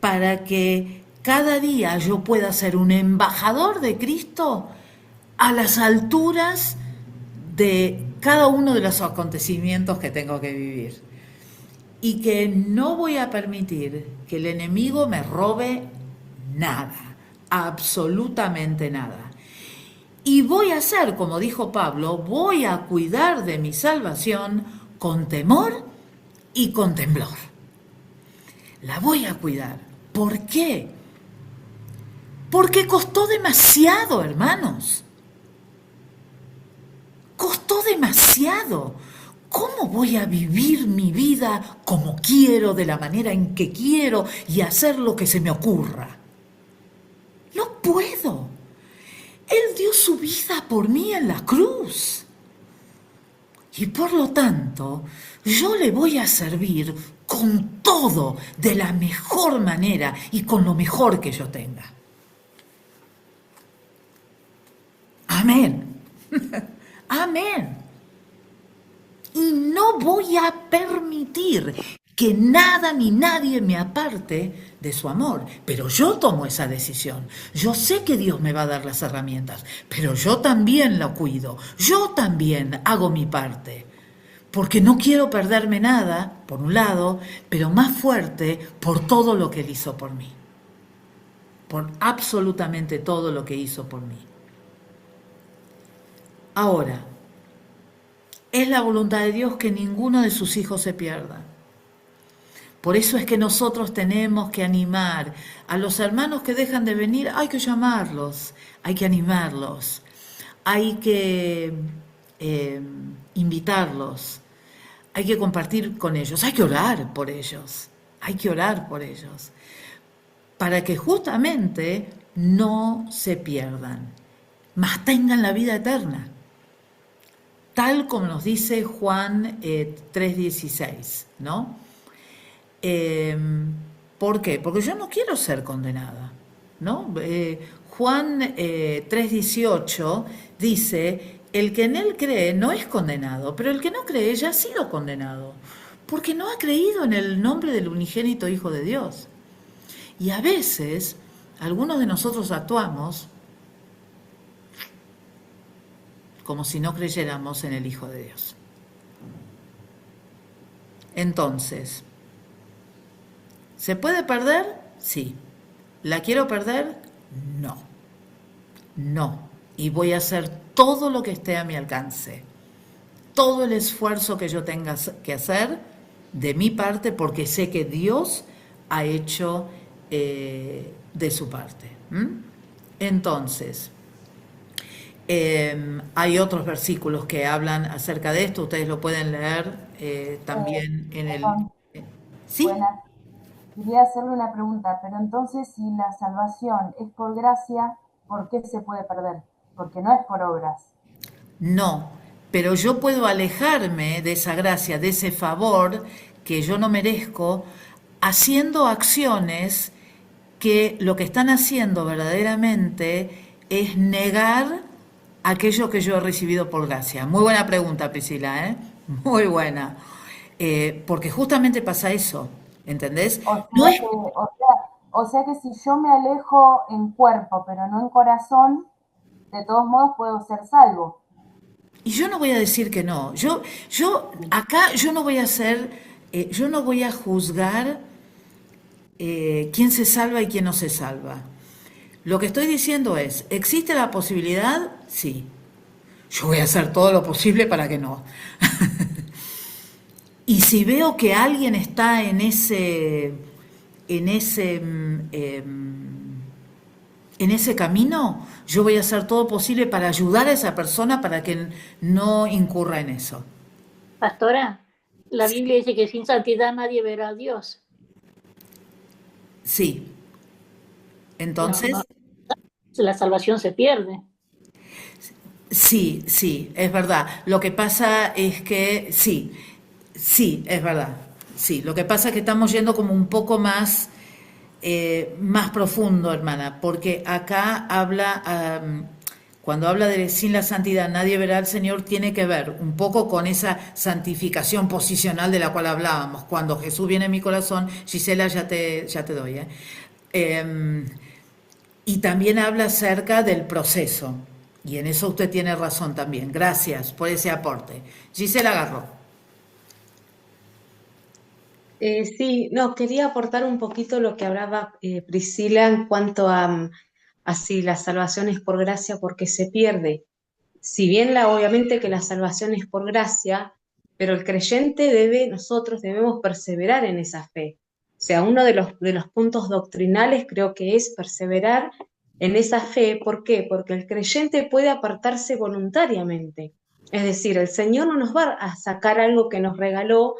para que cada día yo pueda ser un embajador de Cristo a las alturas de cada uno de los acontecimientos que tengo que vivir. Y que no voy a permitir que el enemigo me robe nada, absolutamente nada. Y voy a hacer, como dijo Pablo, voy a cuidar de mi salvación con temor y con temblor. La voy a cuidar. ¿Por qué? Porque costó demasiado, hermanos. Costó demasiado. ¿Cómo voy a vivir mi vida como quiero, de la manera en que quiero y hacer lo que se me ocurra? No puedo. Él dio su vida por mí en la cruz. Y por lo tanto, yo le voy a servir con todo, de la mejor manera y con lo mejor que yo tenga. Amén. Amén. Y no voy a permitir que nada ni nadie me aparte de su amor. Pero yo tomo esa decisión. Yo sé que Dios me va a dar las herramientas, pero yo también la cuido. Yo también hago mi parte. Porque no quiero perderme nada, por un lado, pero más fuerte por todo lo que Él hizo por mí. Por absolutamente todo lo que hizo por mí. Ahora, es la voluntad de Dios que ninguno de sus hijos se pierda. Por eso es que nosotros tenemos que animar a los hermanos que dejan de venir, hay que llamarlos, hay que animarlos, hay que invitarlos, hay que compartir con ellos, hay que orar por ellos, para que justamente no se pierdan, mas tengan la vida eterna. Tal como nos dice Juan 3:16, ¿no? ¿Por qué? Porque yo no quiero ser condenada, ¿no? Juan 3:18 dice, el que en él cree no es condenado, pero el que no cree ya ha sido condenado, porque no ha creído en el nombre del unigénito Hijo de Dios. Y a veces, algunos de nosotros actuamos como si no creyéramos en el Hijo de Dios. Entonces, ¿se puede perder? Sí. ¿La quiero perder? No. No. Y voy a hacer todo lo que esté a mi alcance. Todo el esfuerzo que yo tenga que hacer de mi parte, porque sé que Dios ha hecho de su parte. Entonces, hay otros versículos que hablan acerca de esto, ustedes lo pueden leer también en el... ¿Sí? Buenas. Quería hacerle una pregunta, pero entonces si la salvación es por gracia, ¿por qué se puede perder? Porque no es por obras. No, pero yo puedo alejarme de esa gracia, de ese favor que yo no merezco, haciendo acciones que lo que están haciendo verdaderamente es negar aquello que yo he recibido por gracia. Muy buena pregunta, Priscila, ¿eh? Muy buena. Porque justamente pasa eso, ¿entendés? O sea que si yo me alejo en cuerpo, pero no en corazón, de todos modos puedo ser salvo. Y yo no voy a decir que no. Acá yo no voy a hacer, yo no voy a juzgar quién se salva y quién no se salva. Lo que estoy diciendo es, ¿existe la posibilidad? Sí. Yo voy a hacer todo lo posible para que no. Y si veo que alguien está en ese camino, yo voy a hacer todo posible para ayudar a esa persona para que no incurra en eso. Pastora, la Biblia dice que sin santidad nadie verá a Dios. Sí. Entonces... la salvación se pierde. Sí, es verdad. Lo que pasa es que sí, es verdad. Sí, lo que pasa es que estamos yendo como un poco más profundo, hermana, porque acá habla, cuando habla de sin la santidad nadie verá al Señor, tiene que ver un poco con esa santificación posicional de la cual hablábamos. Cuando Jesús viene en mi corazón, Gisela, ya te doy. Y también habla acerca del proceso. Y en eso usted tiene razón también. Gracias por ese aporte. Gisela Garro. Sí, no, quería aportar un poquito lo que hablaba Priscila en cuanto a si la salvación es por gracia porque se pierde. Si bien obviamente que la salvación es por gracia, pero el creyente nosotros debemos perseverar en esa fe. O sea, uno de los puntos doctrinales creo que es perseverar en esa fe. ¿Por qué? Porque el creyente puede apartarse voluntariamente. Es decir, el Señor no nos va a sacar algo que nos regaló,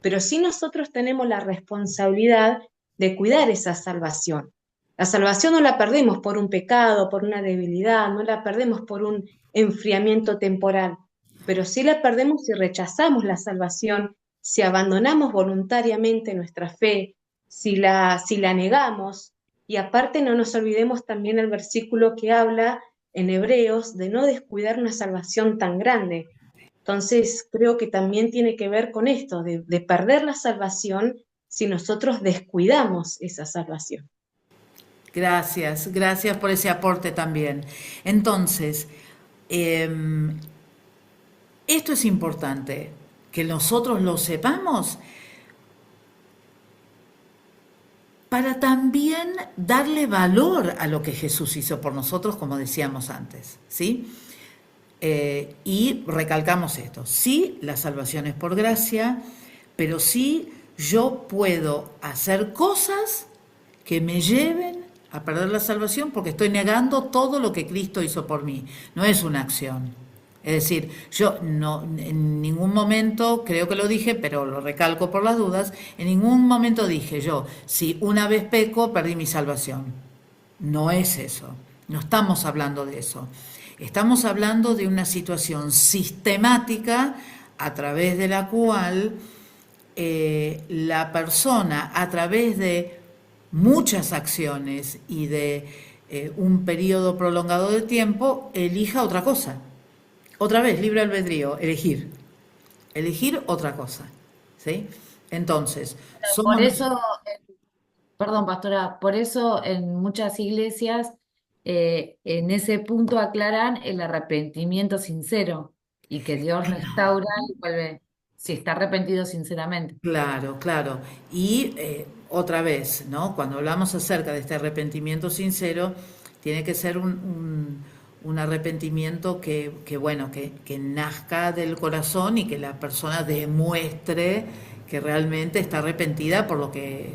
pero sí nosotros tenemos la responsabilidad de cuidar esa salvación. La salvación no la perdemos por un pecado, por una debilidad, no la perdemos por un enfriamiento temporal, pero sí la perdemos si rechazamos la salvación, si abandonamos voluntariamente nuestra fe, si la negamos. Y aparte no nos olvidemos también el versículo que habla en Hebreos de no descuidar una salvación tan grande. Entonces creo que también tiene que ver con esto, de perder la salvación si nosotros descuidamos esa salvación. Gracias por ese aporte también. Entonces, esto es importante, que nosotros lo sepamos para también darle valor a lo que Jesús hizo por nosotros, como decíamos antes, ¿sí? Y recalcamos esto, sí, la salvación es por gracia, pero sí yo puedo hacer cosas que me lleven a perder la salvación porque estoy negando todo lo que Cristo hizo por mí. No es una acción. Es decir, yo no, en ningún momento, creo que lo dije, pero lo recalco por las dudas, en ningún momento dije yo, si una vez peco, perdí mi salvación. No es eso. No estamos hablando de eso. Estamos hablando de una situación sistemática a través de la cual la persona, a través de muchas acciones y de un periodo prolongado de tiempo, elija otra cosa. Otra vez, libre albedrío, elegir otra cosa, ¿sí? Entonces, por eso, perdón, pastora, por eso en muchas iglesias en ese punto aclaran el arrepentimiento sincero y que Dios restaura y vuelve, si está arrepentido sinceramente. Claro. Y otra vez, ¿no? Cuando hablamos acerca de este arrepentimiento sincero, tiene que ser un arrepentimiento que nazca del corazón y que la persona demuestre que realmente está arrepentida por lo que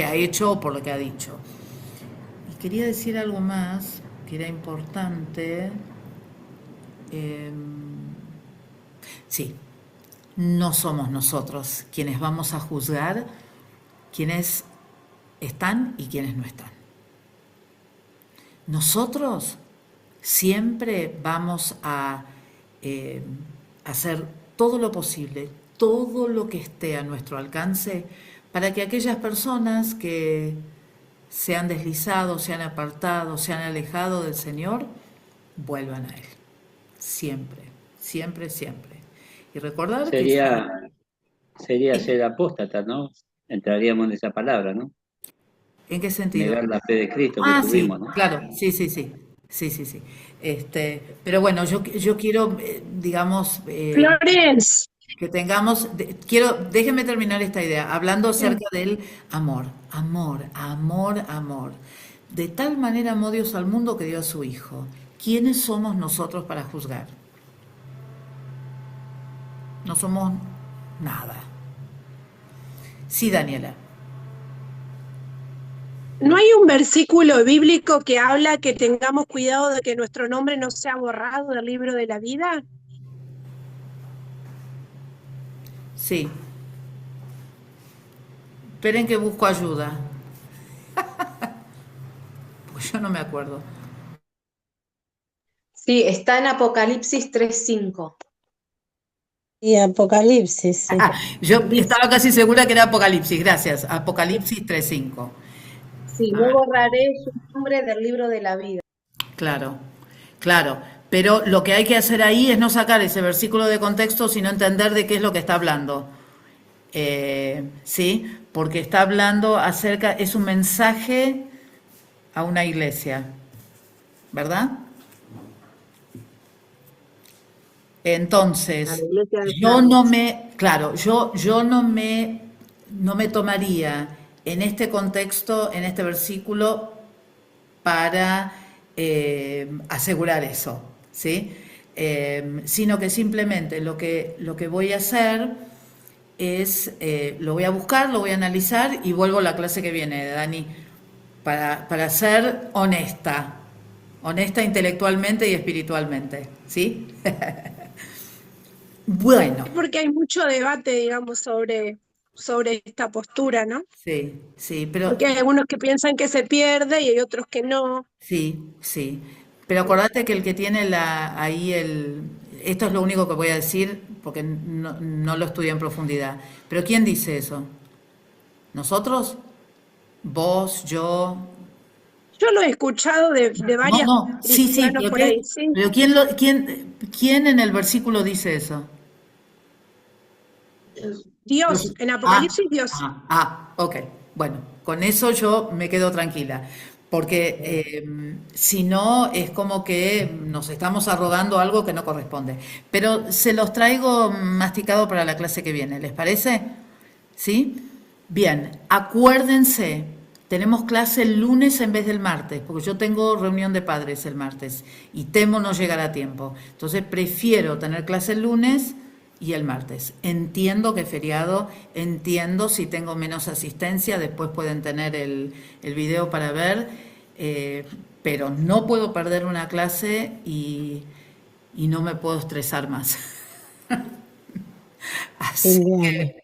ha hecho o por lo que ha dicho. Y quería decir algo más que era importante. Sí, no somos nosotros quienes vamos a juzgar quiénes están y quiénes no están. Nosotros siempre vamos a hacer todo lo posible, todo lo que esté a nuestro alcance, para que aquellas personas que se han deslizado, se han apartado, se han alejado del Señor, vuelvan a Él. Siempre. Y recordar sería ser apóstata, ¿no? Entraríamos en esa palabra, ¿no? ¿En qué sentido? Negar la fe de Cristo que tuvimos, sí, ¿no? claro, sí. Sí, sí, sí. Pero bueno, yo quiero, digamos, Florence, que tengamos, déjeme terminar esta idea, hablando acerca del amor, amor, amor, amor. De tal manera amó Dios al mundo que dio a su Hijo. ¿Quiénes somos nosotros para juzgar? No somos nada. Sí, Daniela. ¿no hay un versículo bíblico que habla que tengamos cuidado de que nuestro nombre no sea borrado del libro de la vida? Sí. Esperen que busco ayuda. Pues yo no me acuerdo. Sí, está en Apocalipsis 3:5. Y Apocalipsis, sí. Yo estaba casi segura que era Apocalipsis, gracias. Apocalipsis 3:5. Sí, no borraré su nombre del libro de la vida. Claro, claro. Pero lo que hay que hacer ahí es no sacar ese versículo de contexto, sino entender de qué es lo que está hablando. ¿Sí? Porque está hablando acerca, es un mensaje a una iglesia, ¿verdad? Entonces, yo no me tomaría en este contexto, en este versículo, para asegurar eso, ¿sí? Sino que simplemente lo que voy a hacer es, lo voy a buscar, lo voy a analizar y vuelvo a la clase que viene, Dani, para ser honesta intelectualmente y espiritualmente, ¿sí? Bueno. Porque hay mucho debate, digamos, sobre esta postura, ¿no? Sí, sí, pero... Porque hay algunos que piensan que se pierde y hay otros que no. Sí, sí. Pero acordate que el que tiene esto es lo único que voy a decir porque no lo estudié en profundidad. Pero ¿quién dice eso? ¿Nosotros? ¿Vos? ¿Yo? Yo lo he escuchado de varias Sí, cristianos por ahí, sí. Pero ¿quién en el versículo dice eso? Dios, en Apocalipsis Dios. Ok. Bueno, con eso yo me quedo tranquila. Porque si no, es como que nos estamos arrogando algo que no corresponde. Pero se los traigo masticado para la clase que viene, ¿les parece? ¿Sí? Bien, acuérdense, tenemos clase el lunes en vez del martes, porque yo tengo reunión de padres el martes y temo no llegar a tiempo. Entonces prefiero tener clase el lunes y el martes. Entiendo que es feriado, entiendo si tengo menos asistencia, después pueden tener el video para ver, pero no puedo perder una clase y no me puedo estresar más. Así que,